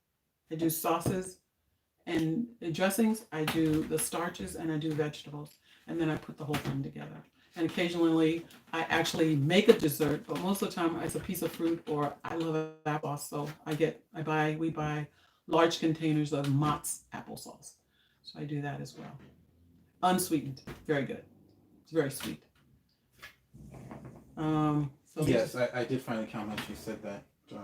[SPEAKER 2] I do sauces and the dressings. I do the starches and I do vegetables, and then I put the whole thing together. And occasionally I actually make a dessert, but most of the time it's a piece of fruit, or I love applesauce, so we buy large containers of Mott's applesauce. So I do that as well. Unsweetened, very good. It's very sweet. So
[SPEAKER 1] yes, I did find a comment. She said that she's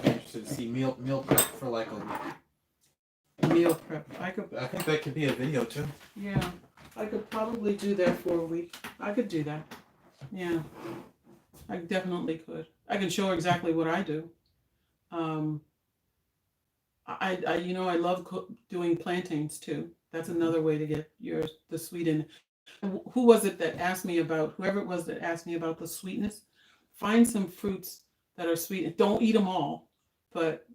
[SPEAKER 1] interested to see meal prep for like a week.
[SPEAKER 2] Meal prep.
[SPEAKER 1] I think that could be a video too.
[SPEAKER 2] Yeah, I could probably do that for a week. I could do that. Yeah, I definitely could. I can show exactly what I do. I love doing plantains too. That's another way to get the sweet in. Who was it that asked me about, whoever it was that asked me about the sweetness? Find some fruits that are sweet. Don't eat them all, but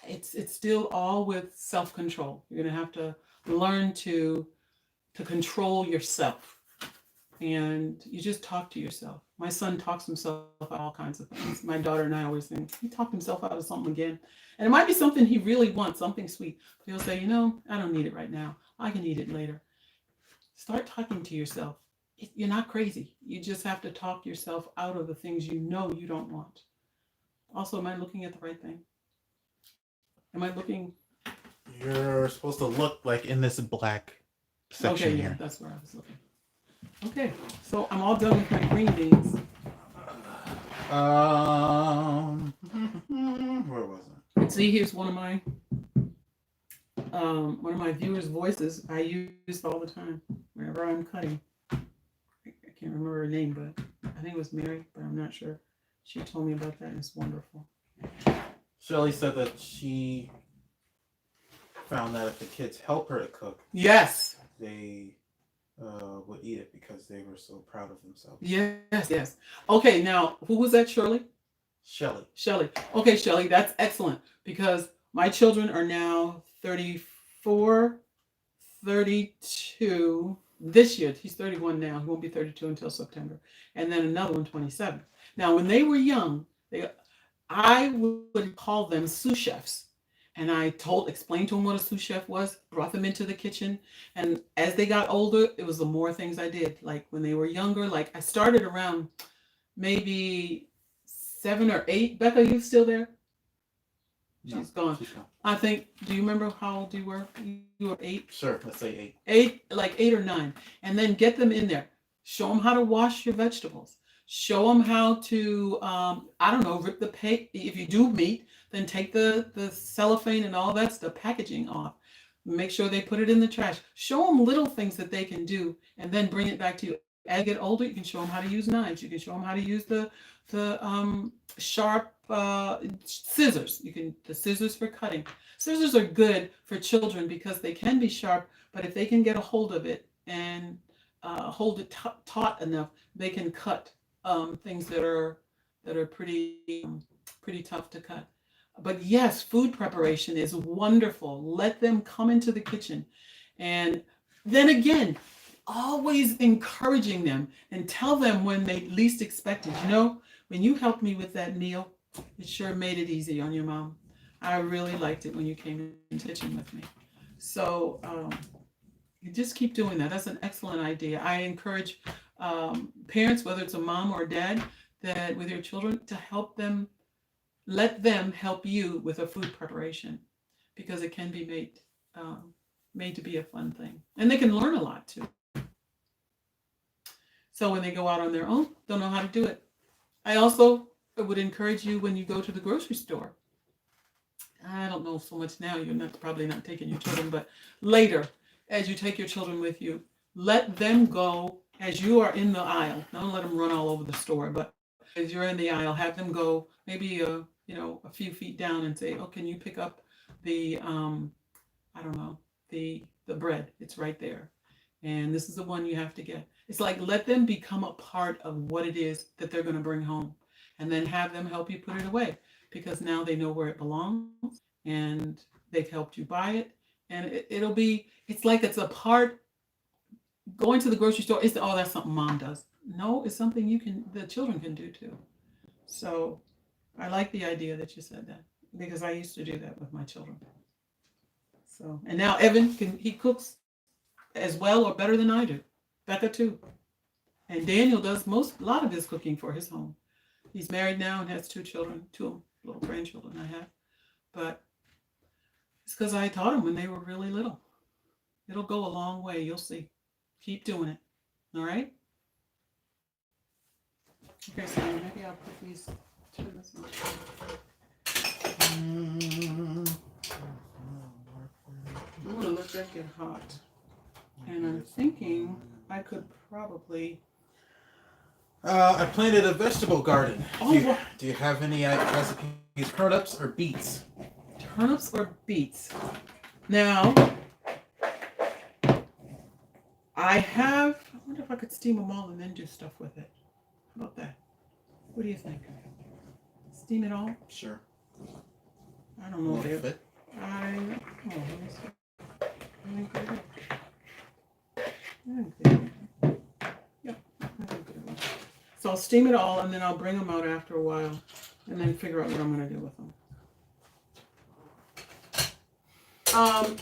[SPEAKER 2] it's still all with self-control. You're gonna have to learn to control yourself. and you just talk to yourself. My son talks himself out of all kinds of things. My daughter and I always think he talked himself out of something again, and it might be something he really wants, something sweet. But he'll say, I don't need it right now. I can eat it later. Start talking to yourself. You're not crazy. You just have to talk yourself out of the things you know you don't want. Also, am I looking at the right thing? Am I looking?
[SPEAKER 1] You're supposed to look like in this black section
[SPEAKER 2] Okay, yeah,
[SPEAKER 1] here.
[SPEAKER 2] that's where I was looking. Okay, so I'm all done with my green beans.
[SPEAKER 1] Where was it?
[SPEAKER 2] See, here's one of my viewers' voices I use all the time whenever I'm cutting. I can't remember her name, but I think it was Mary, but I'm not sure. She told me about that, and it's wonderful.
[SPEAKER 1] Shelly said that she found that if the kids help her to cook,
[SPEAKER 2] Yes.
[SPEAKER 1] they would eat it because they were so proud of themselves.
[SPEAKER 2] Yes. Okay, now who was that, Shirley?
[SPEAKER 1] Shelly.
[SPEAKER 2] Okay, Shelly, that's excellent because my children are now 34, 32. This year, he's 31 now. He won't be 32 until September. And then another one, 27. Now, when they were young, I would call them sous chefs. And I explained to them what a sous chef was, brought them into the kitchen. And as they got older, it was the more things I did. Like when they were younger, like I started around maybe 7 or 8. Becca, are you still there? She's gone. I think, do you remember how old you were? You were 8?
[SPEAKER 1] Sure, let's say
[SPEAKER 2] 8, like 8 or 9. And then get them in there. Show them how to wash your vegetables. Show them how to, rip the if you do meat, then take the cellophane and all that stuff, packaging off. Make sure they put it in the trash. Show them little things that they can do and then bring it back to you. As you get older, you can show them how to use knives. You can show them how to use the sharp scissors. The scissors for cutting. Scissors are good for children because they can be sharp, but if they can get a hold of it and hold it taut enough, they can cut things that are pretty tough to cut. But yes, food preparation is wonderful. Let them come into the kitchen, and then again, always encouraging them and tell them when they least expect it. When you helped me with that meal, it sure made it easy on your mom. I really liked it when you came in the kitchen with me. So you just keep doing that. That's an excellent idea. I encourage parents, whether it's a mom or a dad, that with your children, to help them, let them help you with a food preparation because it can be made to be a fun thing. And they can learn a lot too. So when they go out on their own, they'll know how to do it. I also would encourage you when you go to the grocery store. I don't know so much now, you're probably not taking your children, but later, as you take your children with you, let them go as you are in the aisle. Don't let them run all over the store, but as you're in the aisle, have them go maybe a few feet down and say, "Oh, can you pick up the the bread? It's right there, and this is the one you have to get." It's like let them become a part of what it is that they're going to bring home, and then have them help you put it away because now they know where it belongs and they've helped you buy it, and it's like it's a part. Going to the grocery store is that's something mom does. No, it's something the children can do too. So I like the idea that you said that because I used to do that with my children. So, and now Evan he cooks as well or better than I do. Becca too. And Daniel does a lot of his cooking for his home. He's married now and has 2 children, 2 little grandchildren I have. But it's because I taught them when they were really little. It'll go a long way. You'll see. Keep doing it. All right? Okay, so maybe I'll put these. Turn this on. I'm going to let that get hot. And I'm thinking I could probably.
[SPEAKER 1] I planted a vegetable garden.
[SPEAKER 2] Oh,
[SPEAKER 1] do you have any recipes? Turnips or beets?
[SPEAKER 2] Turnips or beets? Now, I wonder if I could steam them all and then do stuff with it. How about that? What do you think? Steam it all?
[SPEAKER 1] Sure.
[SPEAKER 2] I don't know
[SPEAKER 1] if it.
[SPEAKER 2] Let me see. I think yep. So I'll steam it all, and then I'll bring them out after a while, and then figure out what I'm going to do with them.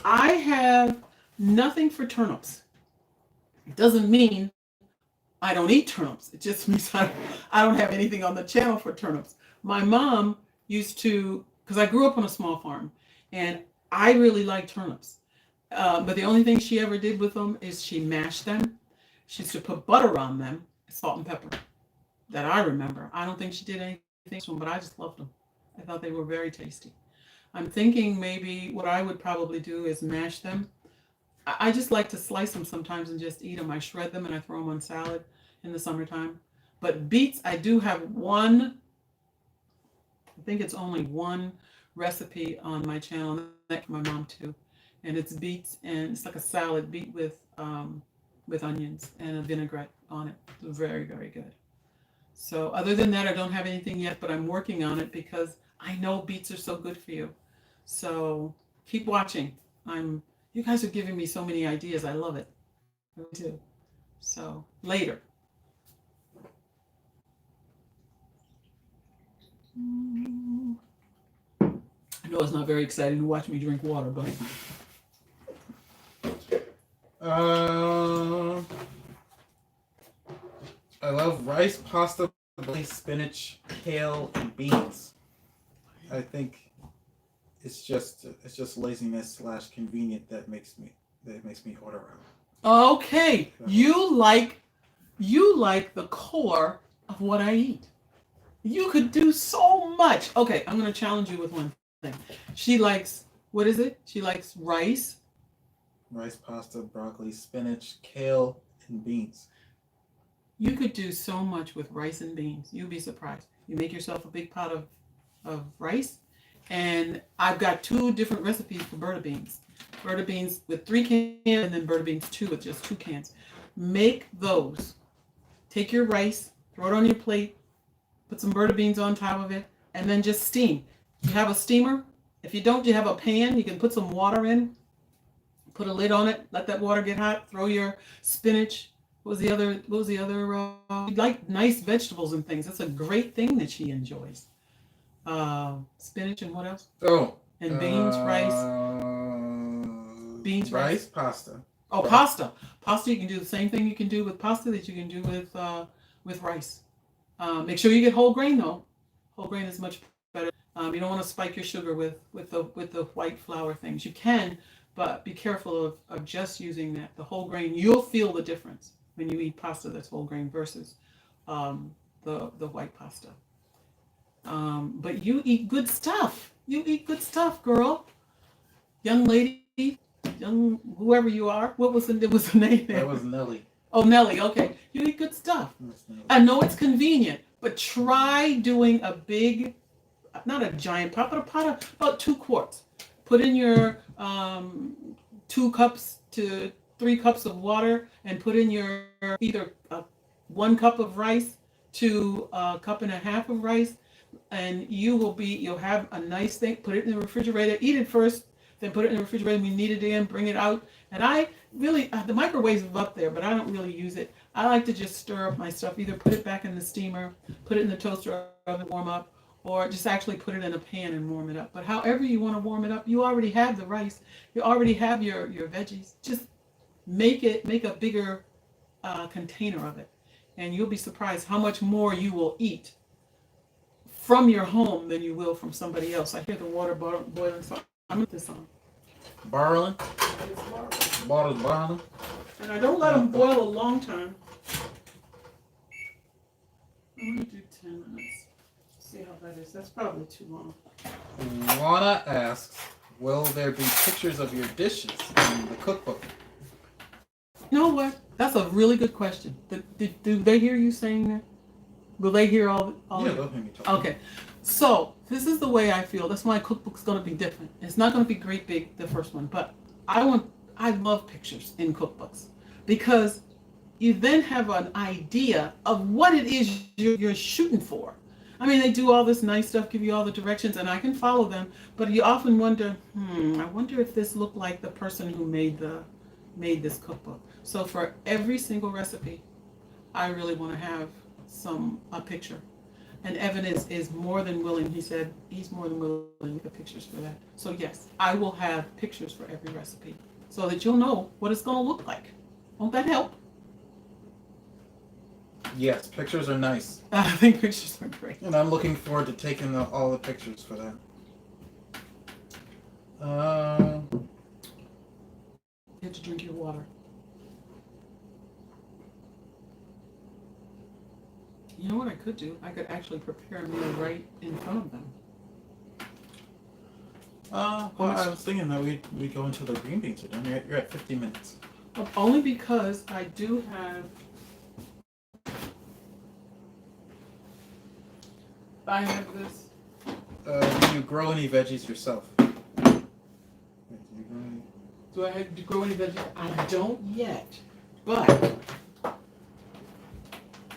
[SPEAKER 2] I have nothing for turnips. It doesn't mean I don't eat turnips. It just means I don't have anything on the channel for turnips. My mom used to, because I grew up on a small farm, and I really like turnips. But the only thing she ever did with them is she mashed them. She used to put butter on them, salt and pepper. That I remember. I don't think she did anything to them, but I just loved them. I thought they were very tasty. I'm thinking maybe what I would probably do is mash them. I just like to slice them sometimes and just eat them. I shred them and I throw them on salad in the summertime. But beets, I do have one, I think it's only one recipe on my channel, and that's my mom too. And it's beets, and it's like a salad, beet with onions and a vinaigrette on it. It's very, very good. So other than that, I don't have anything yet, but I'm working on it because I know beets are so good for you. So keep watching. You guys are giving me so many ideas. I love it. I do. So later. I know it's not very exciting to watch me drink water, but
[SPEAKER 1] I love rice, pasta, spinach, kale, and beans. I think it's just laziness / convenient that makes me order out.
[SPEAKER 2] okay. You like the core of what I eat. You could do so much. Okay, I'm gonna challenge you with one thing. She likes, what is it? She likes rice,
[SPEAKER 1] pasta, broccoli, spinach, kale, and beans.
[SPEAKER 2] You could do so much with rice and beans. You'd be surprised. You make yourself a big pot of rice, and I've got 2 different recipes for Berta beans. Berta beans with 3 cans, and then Berta beans 2 with just 2 cans. Make those. Take your rice, throw it on your plate, put some Berta beans on top of it, and then just steam. You have a steamer. If you don't, you have a pan. You can put some water in, put a lid on it, let that water get hot, throw your spinach. What was the other? Like nice vegetables and things. That's a great thing that she enjoys. Spinach and what else?
[SPEAKER 1] Oh.
[SPEAKER 2] And beans, rice. Beans, rice,
[SPEAKER 1] pasta.
[SPEAKER 2] Oh, pasta. Pasta. You can do the same thing you can do with pasta that you can do with rice. Make sure you get whole grain though. Whole grain is much better. You don't want to spike your sugar with the white flour things. You can, but be careful of just using the whole grain. You'll feel the difference when you eat pasta that's whole grain versus the white pasta. But you eat good stuff. You eat good stuff, girl. Young lady, young whoever you are. What was the name there?
[SPEAKER 1] That was Nelly.
[SPEAKER 2] Oh, Nelly. Okay, you eat good stuff. I know it's convenient, but try doing a big, not a giant pot, but a pot of about 2 quarts. Put in your 2 cups to 3 cups of water, and put in your either 1 cup of rice to a cup and a half of rice, and you'll have a nice thing. Put it in the refrigerator. Eat it first, then put it in the refrigerator. When you need it in, bring it out. And I really, the microwave's up there, but I don't really use it. I like to just stir up my stuff. Either put it back in the steamer, put it in the toaster oven, warm up, or just actually put it in a pan and warm it up. But however you want to warm it up, you already have the rice. You already have your veggies. Just make a bigger container of it, and you'll be surprised how much more you will eat from your home than you will from somebody else. I hear the water boiling, so I'm going to put this on.
[SPEAKER 1] Barreling? Water's boiling.
[SPEAKER 2] And I don't let them boil a long time. I'm going to do 10 minutes. See how that is. That's probably too long.
[SPEAKER 1] Juana asks, will there be pictures of your dishes in the cookbook?
[SPEAKER 2] You know what? That's a really good question. Do they hear you saying that? Will they hear all
[SPEAKER 1] yeah, they'll hear me talking.
[SPEAKER 2] Okay. So this is the way I feel. That's why cookbook's going to be different. It's not going to be great big, the first one, but I love pictures in cookbooks because you then have an idea of what it is you're shooting for. I mean, they do all this nice stuff, give you all the directions, and I can follow them, but you often wonder, I wonder if this looked like the person who made this cookbook. So for every single recipe, I really want to have a picture. And Evan is more than willing. He said he's more than willing to look at pictures for that. So yes, I will have pictures for every recipe so that you'll know what it's going to look like. Won't that help?
[SPEAKER 1] Yes, pictures are nice.
[SPEAKER 2] I think pictures are great.
[SPEAKER 1] And I'm looking forward to taking all the pictures for that.
[SPEAKER 2] You have to drink your water. You know what I could do? I could actually prepare a meal right in front of them.
[SPEAKER 1] Well, I was thinking that we go until the green beans are done. You're at 50 minutes.
[SPEAKER 2] Only because I do have. I have this.
[SPEAKER 1] Do you grow any veggies yourself?
[SPEAKER 2] Do I have to grow any veggies? I don't yet, but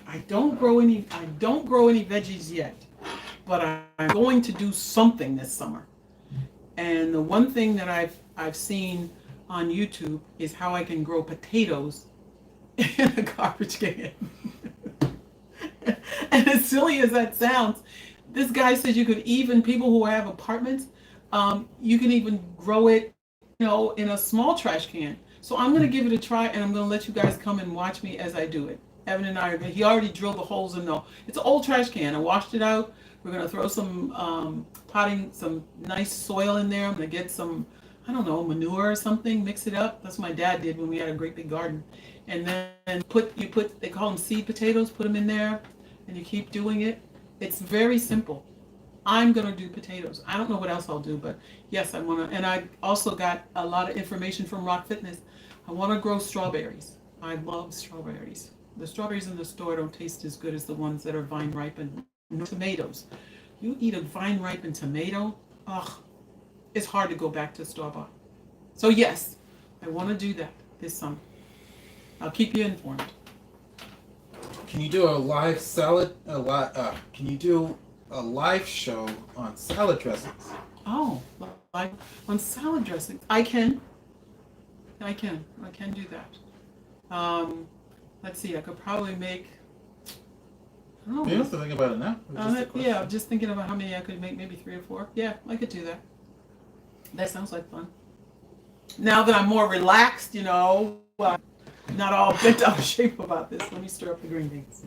[SPEAKER 2] I don't grow any veggies yet. But I'm going to do something this summer. And the one thing that I've seen on YouTube is how I can grow potatoes in a garbage can. And as silly as that sounds, this guy says you could even, people who have apartments, you can even grow it, in a small trash can. So I'm going to give it a try, and I'm going to let you guys come and watch me as I do it. Evan and I, he already drilled the holes in it's an old trash can. I washed it out. We're going to throw some some nice soil in there. I'm going to get some, I don't know, manure or something, mix it up. That's what my dad did when we had a great big garden. And then they call them seed potatoes, put them in there, and you keep doing it. It's very simple. I'm going to do potatoes. I don't know what else I'll do, but yes, I want to. And I also got a lot of information from Rock Fitness. I want to grow strawberries. I love strawberries. The strawberries in the store don't taste as good as the ones that are vine ripened. Tomatoes. You eat a vine ripened tomato, it's hard to go back to store-bought. So yes, I want to do that this summer. I'll keep you informed.
[SPEAKER 1] Can you do a live salad? Can you do a live show on salad dressings?
[SPEAKER 2] Oh, like on salad dressing. I can do that. Let's see, I could probably make, I don't know.
[SPEAKER 1] You don't have to think about it now.
[SPEAKER 2] Yeah, I'm just thinking about how many I could make, maybe 3 or 4. Yeah, I could do that. That sounds like fun. Now that I'm more relaxed, not all bent out of shape about this, let me stir up the green beans.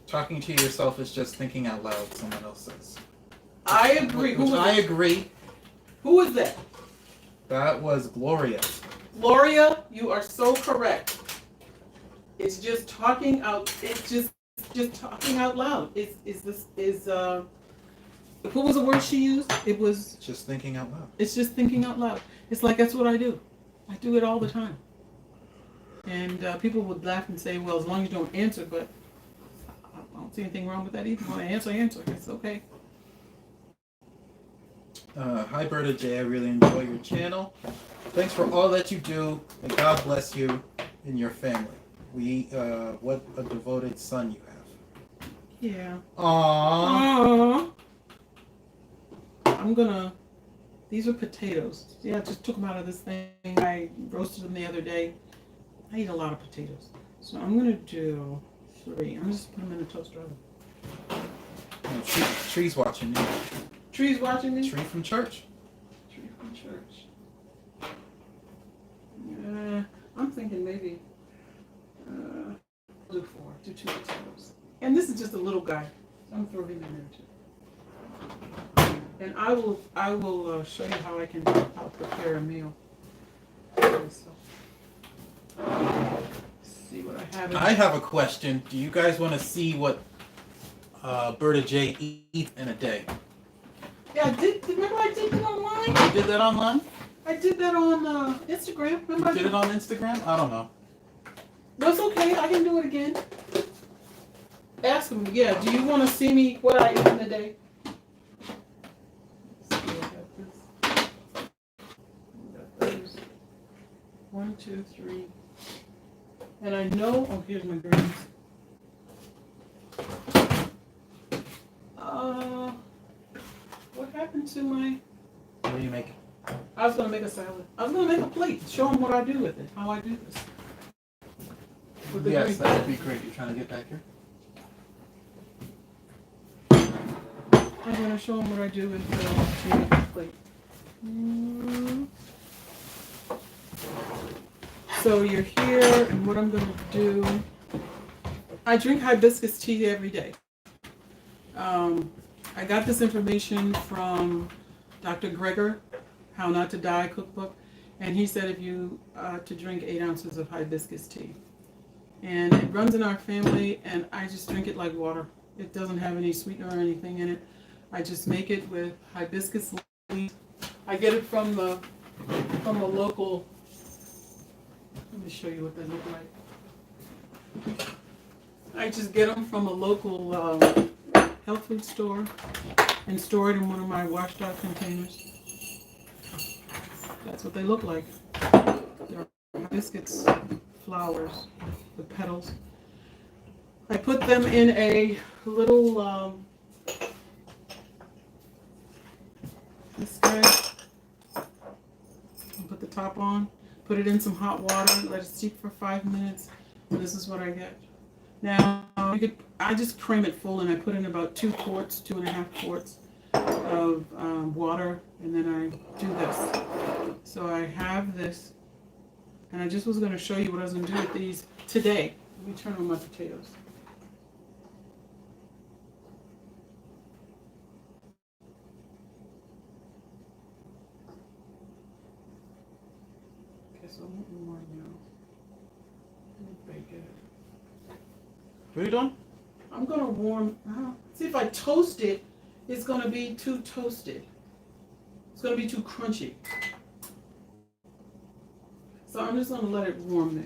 [SPEAKER 1] Talking to yourself is just thinking out loud, someone else says.
[SPEAKER 2] I agree.
[SPEAKER 1] I agree.
[SPEAKER 2] Who was that?
[SPEAKER 1] That was Gloria.
[SPEAKER 2] Gloria, you are so correct. It's just talking out. It's just talking out loud. What was the word she used? It was
[SPEAKER 1] just thinking out loud.
[SPEAKER 2] It's just thinking out loud. It's like that's what I do. I do it all the time. And people would laugh and say, "Well, as long as you don't answer," but I don't see anything wrong with that either. When I answer. It's okay.
[SPEAKER 1] Hi, Berta J. I really enjoy your channel. Thanks for all that you do, and God bless you and your family. What a devoted son you have.
[SPEAKER 2] Yeah.
[SPEAKER 1] Aww.
[SPEAKER 2] These are potatoes. Yeah, I just took them out of this thing. I roasted them the other day. I eat a lot of potatoes. So I'm going to do 3. I'm just put them in a toaster oven.
[SPEAKER 1] Tree's watching you.
[SPEAKER 2] Tree's watching me?
[SPEAKER 1] Tree from church.
[SPEAKER 2] Tree from church. I'm thinking maybe do 4. Do 2 potatoes. And this is just a little guy. So I'm throwing him in there too. And I will show you how I'll prepare a meal. See what I have.
[SPEAKER 1] I have a question. Do you guys want to see what Berta J eats in a day?
[SPEAKER 2] Yeah, remember I did that online?
[SPEAKER 1] You did that online?
[SPEAKER 2] I did that on Instagram. Remember?
[SPEAKER 1] You did it on Instagram? I don't know.
[SPEAKER 2] That's okay. I can do it again. Ask them. Yeah. Do you want to see me what I eat in a day? Let's see, I got this. I got those. 1, 2, 3. And I know. Oh, here's my greens. What happened to my?
[SPEAKER 1] What do you make?
[SPEAKER 2] I was gonna make a salad. I was gonna make a plate. Show them what I do with it. How I do this.
[SPEAKER 1] Yes, that would be great. You're trying to get back here?
[SPEAKER 2] I'm going to show them what I do with the tea plate. So you're here, and what I'm going to do, I drink hibiscus tea every day. I got this information from Dr. Greger, How Not to Die cookbook, and he said if you to drink 8 ounces of hibiscus tea. And it runs in our family, and I just drink it like water. It doesn't have any sweetener or anything in it. I just make it with hibiscus leaves. I get it from a local. Let me show you what they look like. I just get them from a local health food store and store it in one of my washed out containers. That's what they look like. They're hibiscus flowers with petals. I put them in a little this guy. Put the top on, put it in some hot water, let it steep for 5 minutes, and this is what I get. Now, I just cream it full, and I put in about 2.5 quarts of water, and then I do this. So I have this, and I just was going to show you what I was going to do with these today. Let me turn on my potatoes. Okay, so I won't warm now. Let me bake it.
[SPEAKER 1] What are you doing?
[SPEAKER 2] I'm going to warm, see if I toast it, it's going to be too toasted. It's going to be too crunchy. So I'm just going to let it warm there.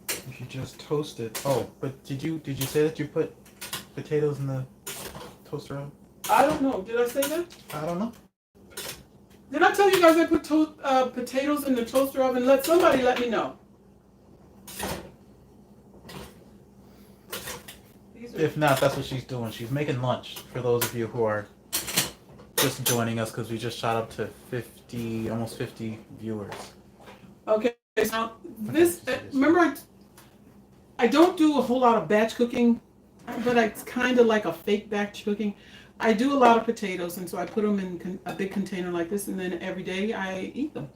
[SPEAKER 1] If you just toast it. Oh, but did you say that you put potatoes in the toaster oven?
[SPEAKER 2] I don't know. Did I say that?
[SPEAKER 1] I don't know.
[SPEAKER 2] Did I tell you guys I put potatoes in the toaster oven? Somebody let me know.
[SPEAKER 1] If not, that's what she's doing. She's making lunch for those of you who are just joining us because we just shot up to 50, almost 50 viewers.
[SPEAKER 2] Okay, so this, remember I don't do a whole lot of batch cooking, but it's kind of like a fake batch cooking. I do a lot of potatoes, and so I put them in a big container like this, and then every day I eat them.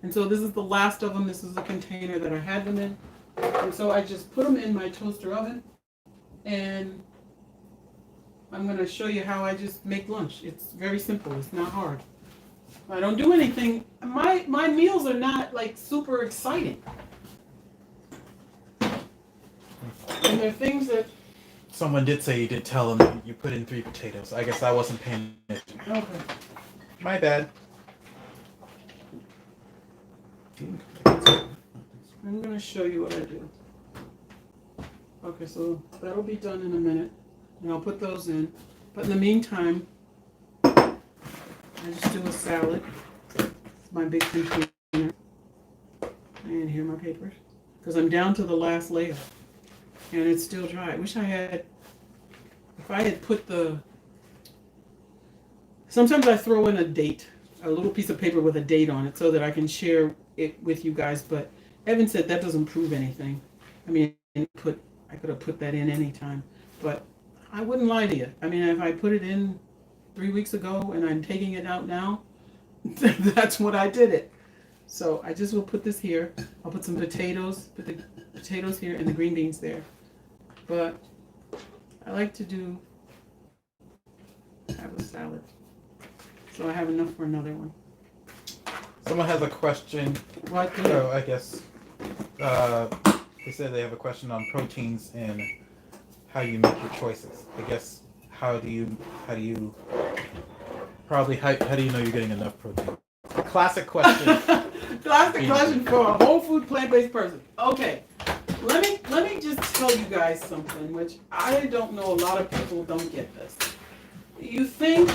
[SPEAKER 2] And so this is the last of them. This is the container that I had them in. And so I just put them in my toaster oven, and I'm going to show you how I just make lunch. It's very simple. It's not hard. I don't do anything. My meals are not like super exciting. And they're things that...
[SPEAKER 1] Someone did say you did tell them you put in 3 potatoes. I guess I wasn't paying attention.
[SPEAKER 2] Okay.
[SPEAKER 1] My bad.
[SPEAKER 2] I'm going to show you what I do. Okay, so that'll be done in a minute. And I'll put those in. But in the meantime, I just do a salad. It's my big container. And here are my papers. Because I'm down to the last layer. And it's still dry. I wish I had, if I had put sometimes I throw in a little piece of paper with a date on it so that I can share it with you guys. But Evan said that doesn't prove anything. I mean, I could have put that in any time. But I wouldn't lie to you. I mean, if I put it in 3 weeks ago and I'm taking it out now, that's what I did it. So I just will put this here. I'll put some potatoes, put the potatoes here and the green beans there. But I like to have a salad. So I have enough for another one.
[SPEAKER 1] Someone has a question.
[SPEAKER 2] What?
[SPEAKER 1] So I guess they said they have a question on proteins and how you make your choices. I guess how do you know you're getting enough protein? Classic question.
[SPEAKER 2] Classic question for a whole food plant-based person. Okay. Let me just tell you guys something, which I don't know, a lot of people don't get this. You think...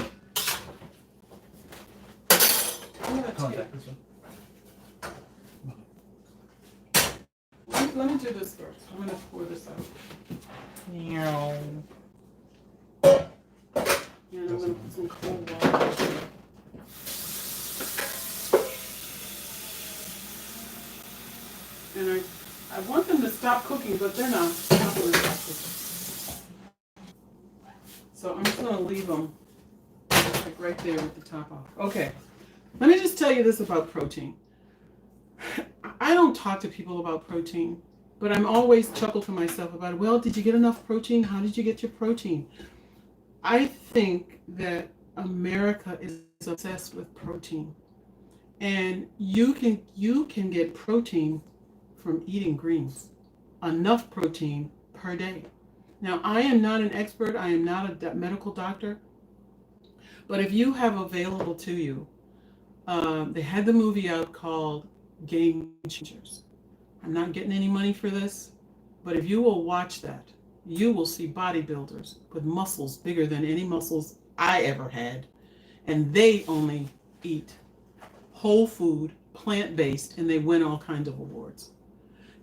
[SPEAKER 2] Let me do this first. I'm going to pour this out. And I'm going to put some cold water. And stop cooking, but they're not. They're not gonna stop cooking. So I'm just gonna leave them like right there with the top off. Okay. Let me just tell you this about protein. I don't talk to people about protein, but I'm always chuckle to myself about, well, did you get enough protein? How did you get your protein? I think that America is obsessed with protein. And you can get protein from eating greens. Enough protein per day. Now, I am not an expert, I am not a medical doctor, but if you have available to you, they had the movie out called Game Changers. I'm not getting any money for this, but if you will watch that, you will see bodybuilders with muscles bigger than any muscles I ever had, and they only eat whole food, plant-based, and they win all kinds of awards.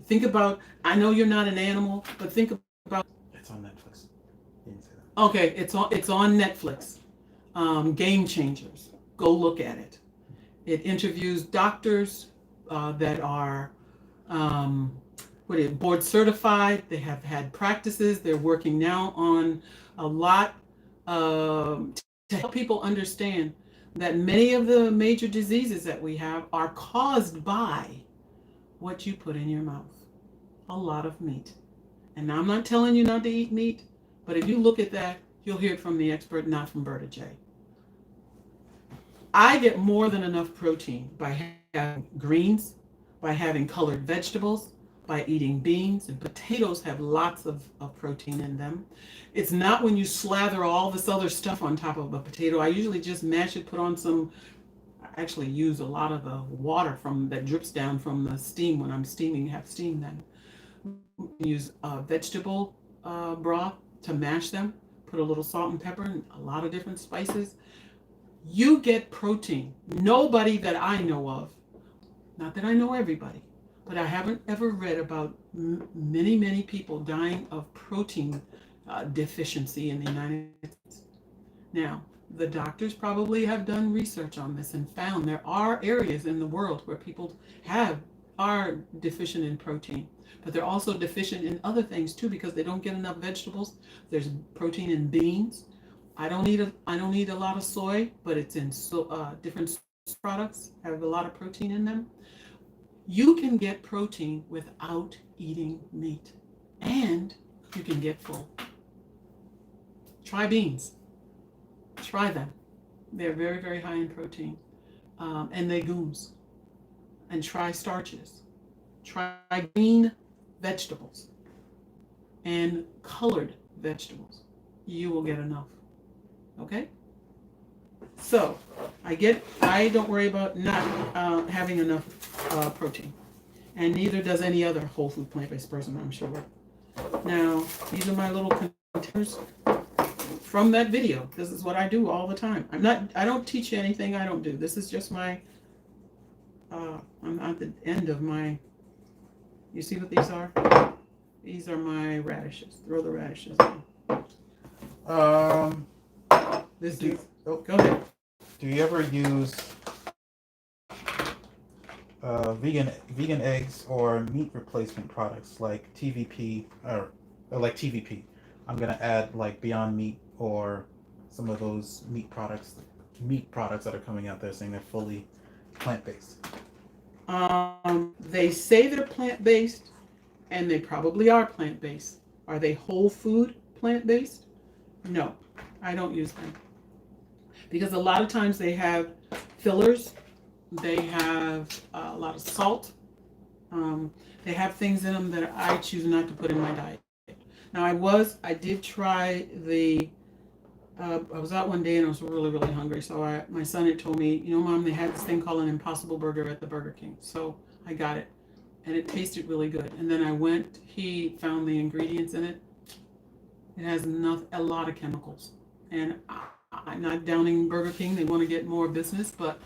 [SPEAKER 2] Think about, I know you're not an animal, but think about.
[SPEAKER 1] It's on Netflix. You didn't say that.
[SPEAKER 2] Okay, it's on Netflix. Game Changers. Go look at it. It interviews doctors that are board certified. They have had practices. They're working now on a lot to help people understand that many of the major diseases that we have are caused by what you put in your mouth. A lot of meat. And I'm not telling you not to eat meat, but if you look at that, you'll hear it from the expert, not from Berta J. I get more than enough protein by having greens, by having colored vegetables, by eating beans, and potatoes have lots of protein in them. It's not when you slather all this other stuff on top of a potato. I usually just mash it, put on some, I actually use a lot of the water that drips down from the steam when I'm steaming, have steam then. Use vegetable broth to mash them, put a little salt and pepper and a lot of different spices. You get protein. Nobody that I know of, not that I know everybody, but I haven't ever read about many people dying of protein deficiency in the United States. Now, the doctors probably have done research on this and found there are areas in the world where people are deficient in protein, but they're also deficient in other things too because they don't get enough vegetables. There's protein in beans. I don't eat a lot of soy, but it's in different products have a lot of protein in them. You can get protein without eating meat, and you can get full. Try beans. Try them. They're very high in protein, and legumes. And try starches. Try green vegetables and colored vegetables. You will get enough. Okay? So, I don't worry about not having enough protein. And neither does any other whole food plant-based person, I'm sure. Now, these are my little containers from that video. This is what I do all the time. I don't teach you anything I don't do. This is just my, I'm at the end of my, you see what these are? These are my radishes. Throw the radishes in. Go ahead.
[SPEAKER 1] Do you ever use vegan eggs or meat replacement products like TVP or like TVP? I'm gonna add like Beyond Meat or some of those meat products that are coming out there saying they're fully plant-based.
[SPEAKER 2] They say they're plant-based, and they probably are plant-based. Are they whole food plant-based? No, I don't use them. Because a lot of times they have fillers, they have a lot of salt, they have things in them that I choose not to put in my diet. Now I did try I was out one day and I was really hungry, so my son had told me, Mom, they had this thing called an Impossible Burger at the Burger King. So I got it, and it tasted really good. And then he found the ingredients in it. It has a lot of chemicals. And I'm not downing Burger King. They want to get more business, but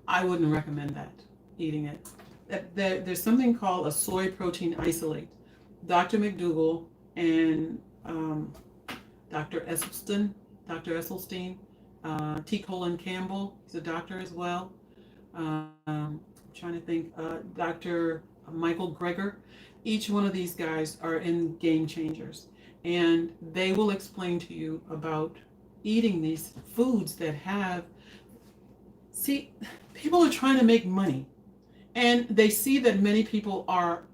[SPEAKER 2] I wouldn't recommend that, eating it. There's something called a soy protein isolate. Dr. McDougall and Dr. Esselstyn, T. Colin Campbell, he's a doctor as well. I'm trying to think, Dr. Michael Greger. Each one of these guys are in Game Changers, and they will explain to you about eating these foods that have. See, people are trying to make money, and they see that many people are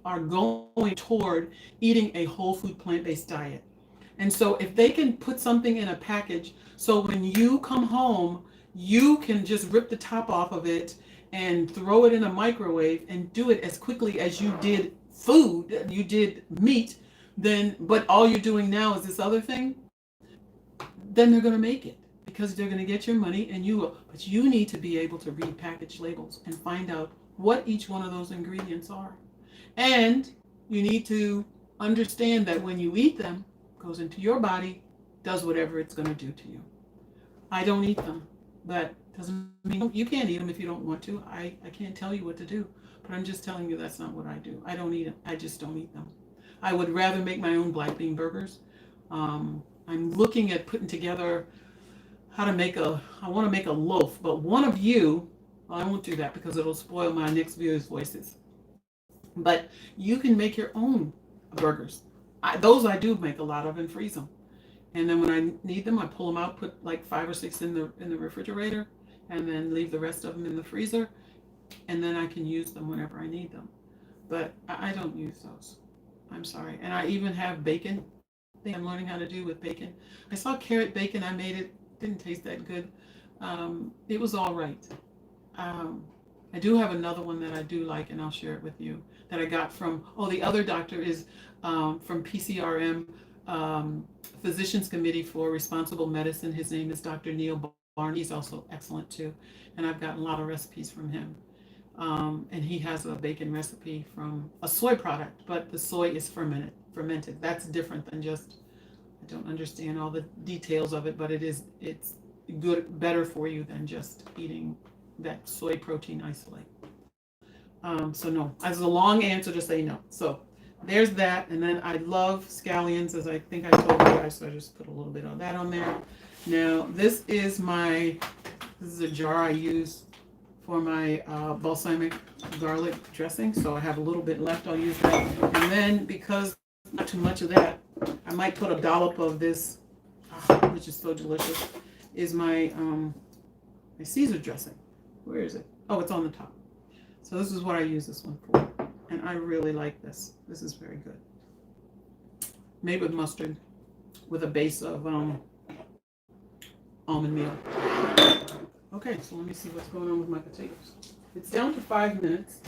[SPEAKER 2] going toward eating a whole food plant-based diet. And so if they can put something in a package, so when you come home, you can just rip the top off of it and throw it in a microwave and do it as quickly as you did food, you did meat, then but all you're doing now is this other thing, then they're going to make it because they're going to get your money and you will. But you need to be able to read package labels and find out what each one of those ingredients are. And you need to understand that when you eat them, it goes into your body, does whatever it's going to do to you. I don't eat them, but doesn't mean you can't eat them if you don't want to. I can't tell you what to do, but I'm just telling you that's not what I do. I don't eat them. I just don't eat them. I would rather make my own black bean burgers. I'm looking at putting together how to make I want to make a loaf, but one of you, well, I won't do that because it'll spoil my next viewers' voices. But you can make your own burgers. Those I do make a lot of and freeze them. And then when I need them, I pull them out, put like 5 or 6 in the refrigerator, and then leave the rest of them in the freezer. And then I can use them whenever I need them. But I don't use those. I'm sorry. And I even have bacon. I think I'm learning how to do with bacon. I saw carrot bacon. I made it. Didn't taste that good. It was all right. I do have another one that I do like, and I'll share it with you, that I got from, the other doctor is from PCRM, Physicians Committee for Responsible Medicine. His name is Dr. Neil Barn. He's also excellent too. And I've gotten a lot of recipes from him. And he has a bacon recipe from a soy product, but the soy is fermented. That's different than just, I don't understand all the details of it, but it's good, better for you than just eating that soy protein isolate. So no, as a long answer to say no. So there's that. And then I love scallions, as I think I told you guys, so I just put a little bit of that on there. Now this is a jar I use for my balsamic garlic dressing. So I have a little bit left, I'll use that. And then because not too much of that, I might put a dollop of this, which is so delicious, is my Caesar dressing. Where is it? Oh, it's on the top. So this is what I use this one for. And I really like this. This is very good. Made with mustard with a base of almond meal. Okay, so let me see what's going on with my potatoes. It's down to 5 minutes.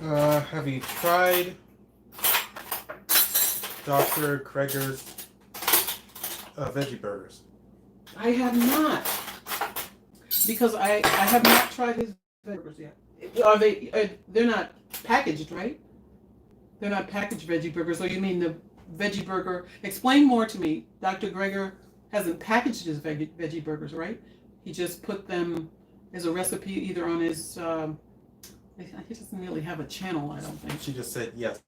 [SPEAKER 1] Have you tried Dr. Kreger's veggie burgers?
[SPEAKER 2] I have not. Because I have not tried his burgers yet. Are they? They're not packaged, right? They're not packaged veggie burgers. Or you mean the veggie burger? Explain more to me. Dr. Greger hasn't packaged his veggie burgers, right? He just put them as a recipe either on his. He doesn't really have a channel, I don't think.
[SPEAKER 1] She just said yes.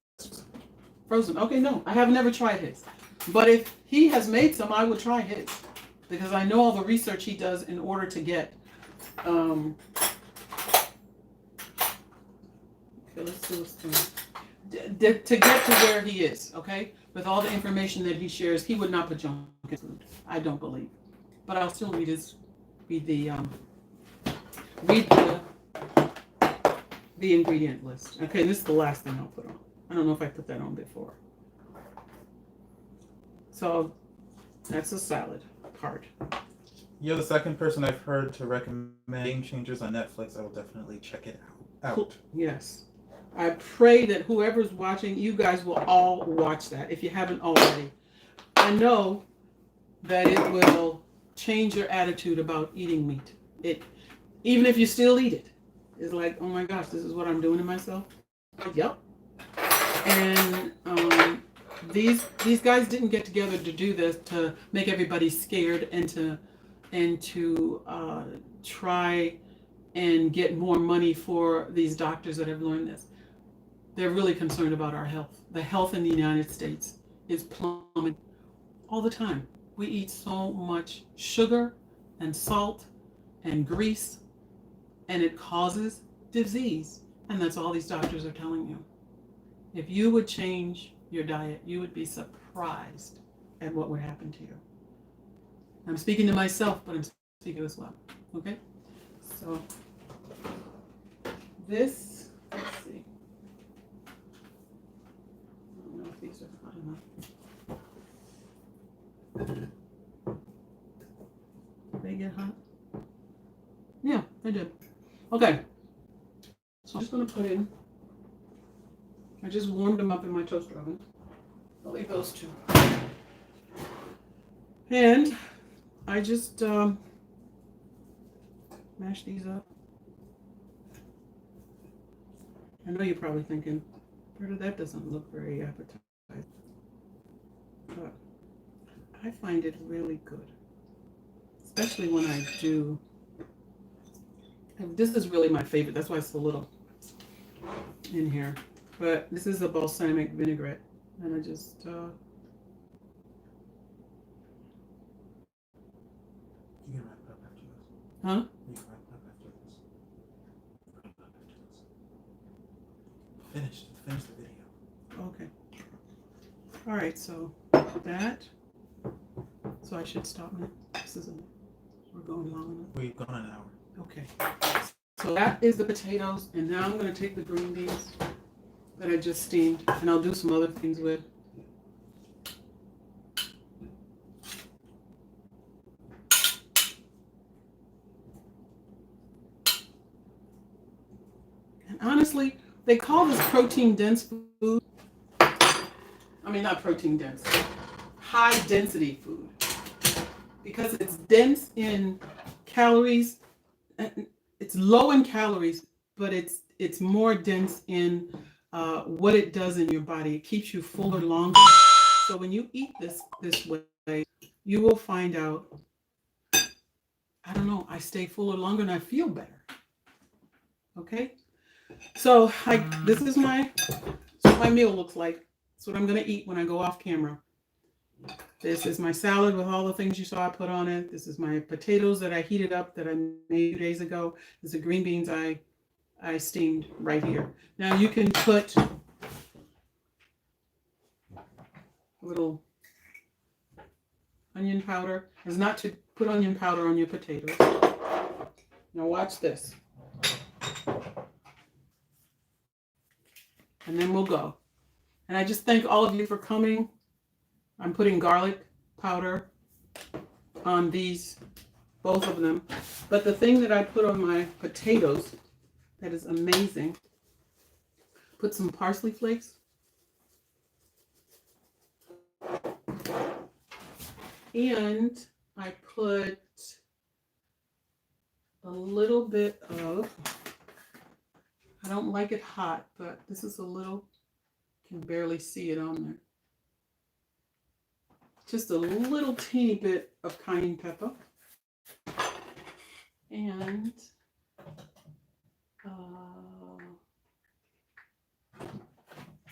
[SPEAKER 2] Frozen. Okay, no, I have never tried his. But if he has made some, I would try his because I know all the research he does in order to get. Okay, let's see what's going. To get to where he is, okay, with all the information that he shares, he would not put junk in food. I don't believe, but I'll still read the ingredient list. Okay, this is the last thing I'll put on. I don't know if I put that on before. So that's a salad part.
[SPEAKER 1] You're the second person I've heard to recommend Game Changers on Netflix. I will definitely check it out.
[SPEAKER 2] Cool. Yes. I pray that whoever's watching, you guys will all watch that if you haven't already. I know that it will change your attitude about eating meat. Even if you still eat it, it's like, oh my gosh, this is what I'm doing to myself. Yep. And these guys didn't get together to do this to make everybody scared and to try and get more money for these doctors that have learned this. They're really concerned about our health. The health in the United States is plummeting all the time. We eat so much sugar and salt and grease, and it causes disease. And that's all these doctors are telling you. If you would change your diet, you would be surprised at what would happen to you. I'm speaking to myself, but I'm speaking as well. Okay? So this, let's see. I don't know if these are hot enough. They get hot? Yeah, they did. Okay. So I'm just going to put in, I just warmed them up in my toaster oven. I'll leave those two. And I just mash these up. I know you're probably thinking, Berta, that doesn't look very appetizing. But I find it really good. Especially when I do. This is really my favorite. That's why it's so little in here. But this is a balsamic vinaigrette. And I just...
[SPEAKER 1] You can wrap it up after this.
[SPEAKER 2] Huh?
[SPEAKER 1] You can wrap it up after this. Wrap it up after this. Finish the video.
[SPEAKER 2] Okay. All right, so that. So I should stop now. This isn't. We're going long enough.
[SPEAKER 1] We've gone an hour.
[SPEAKER 2] Okay. So that is the potatoes, and now I'm going to take the green beans that I just steamed, and I'll do some other things with. And honestly, they call this protein dense food. I mean, not protein dense, high density food. Because it's dense in calories, it's low in calories, but it's more dense in what it does in your body. It keeps you fuller longer. So when you eat this way, you will find out, I don't know, I stay fuller longer and I feel better. Okay? So this is what my meal looks like. It's what I'm going to eat when I go off camera. This is my salad with all the things you saw I put on it. This is my potatoes that I heated up that I made 2 days ago. This is the green beans I steamed right here. Now you can put a little onion powder. It's not to put onion powder on your potatoes. Now watch this. And then we'll go. And I just thank all of you for coming. I'm putting garlic powder on these, both of them. But the thing that I put on my potatoes that is amazing, put some parsley flakes. And I put a little bit of, I don't like it hot, but this is a little, you can barely see it on there. Just a little teeny bit of cayenne pepper. And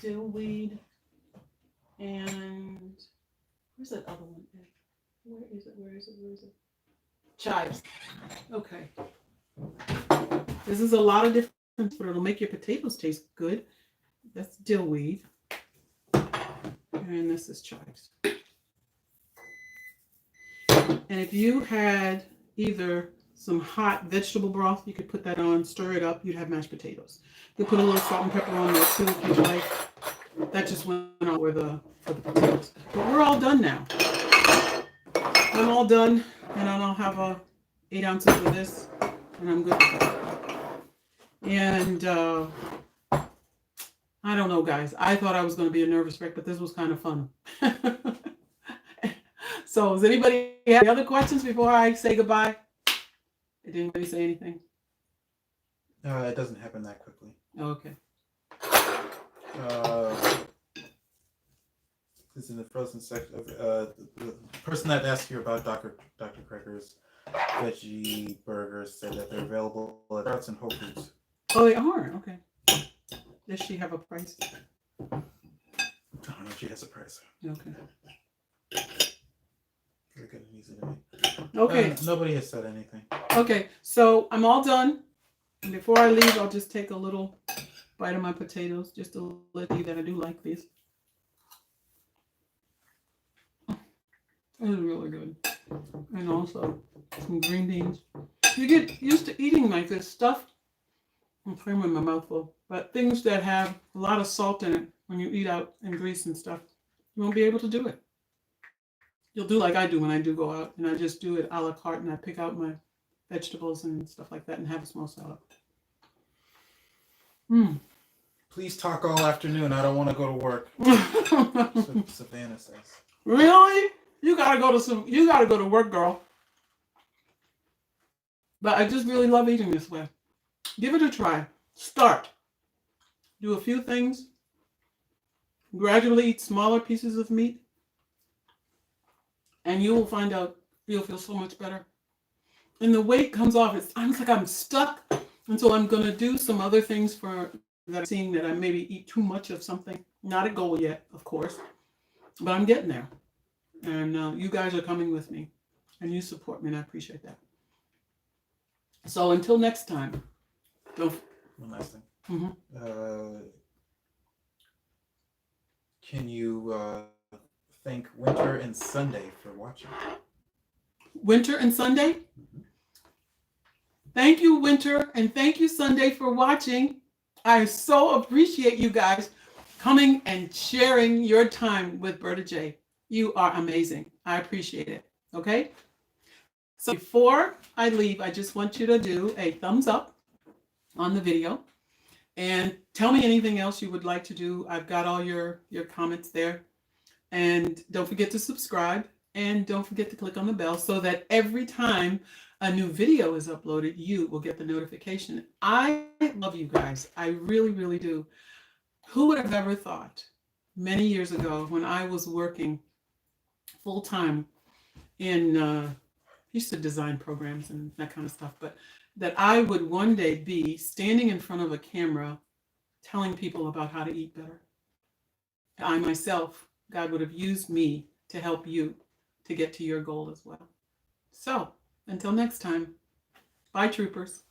[SPEAKER 2] dill weed. And where's that other one? Where is it? Chives. Okay. This is a lot of different, but it'll make your potatoes taste good. That's dill weed. And this is chives. And if you had either some hot vegetable broth, you could put that on, stir it up, you'd have mashed potatoes. You could put a little salt and pepper on there too if you'd like. That just went on for the potatoes. But we're all done now. I'm all done, and I'll have 8 ounces of this, and I'm good to go. And I don't know, guys. I thought I was going to be a nervous wreck, but this was kind of fun. So, does anybody have any other questions before I say goodbye? Did anybody say anything?
[SPEAKER 1] It doesn't happen that quickly.
[SPEAKER 2] Oh, okay.
[SPEAKER 1] This is in the frozen section of the person that asked you about Dr. Kreger's veggie burgers said that they're available at Sprouts and Whole Foods.
[SPEAKER 2] Oh, they are? Okay. Does she have a price?
[SPEAKER 1] I don't know if she has a price.
[SPEAKER 2] Okay.
[SPEAKER 1] Very good and easy to make.
[SPEAKER 2] Okay.
[SPEAKER 1] Nobody has said anything.
[SPEAKER 2] Okay, so I'm all done. And before I leave, I'll just take a little bite of my potatoes just to let you that I do like these. It is really good. And also some green beans. You get used to eating like this stuff. I'm clearing my mouth full. But things that have a lot of salt in it when you eat out in Greece and stuff, you won't be able to do it. You'll do like I do when I do go out, and I just do it a la carte, and I pick out my vegetables and stuff like that and have a small salad.
[SPEAKER 1] Please talk all afternoon. I don't want to go to work. Savannah says.
[SPEAKER 2] Really? You gotta go to work, girl. But I just really love eating this way. Give it a try. Start. Do a few things. Gradually eat smaller pieces of meat. And you will find out you'll feel so much better. And the weight comes off. I'm like I'm stuck. And so I'm gonna do some other things for that I'm seeing that I maybe eat too much of something. Not a goal yet, of course. But I'm getting there. And you guys are coming with me. And you support me, and I appreciate that. So until next time.
[SPEAKER 1] One last thing.
[SPEAKER 2] Mm-hmm.
[SPEAKER 1] Can you thank Winter and Sunday for watching?
[SPEAKER 2] Winter and Sunday?
[SPEAKER 1] Mm-hmm.
[SPEAKER 2] Thank you, Winter, and thank you, Sunday, for watching. I so appreciate you guys coming and sharing your time with Berta J. You are amazing. I appreciate it. Okay? So before I leave, I just want you to do a thumbs up on the video and tell me anything else you would like to do. I've got all your comments there. And don't forget to subscribe, and don't forget to click on the bell so that every time a new video is uploaded, you will get the notification. I love you guys. I really, really do. Who would have ever thought many years ago when I was working full time in used to design programs and that kind of stuff, but that I would one day be standing in front of a camera telling people about how to eat better. I myself, God would have used me to help you to get to your goal as well. So until next time, bye, troopers.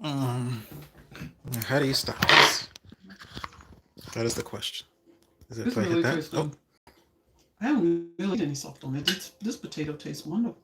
[SPEAKER 1] How do you stop this? That is the question. Is it
[SPEAKER 2] This
[SPEAKER 1] if I
[SPEAKER 2] really
[SPEAKER 1] hit that?
[SPEAKER 2] tastes good. I haven't really eaten any salt on it. This potato tastes wonderful.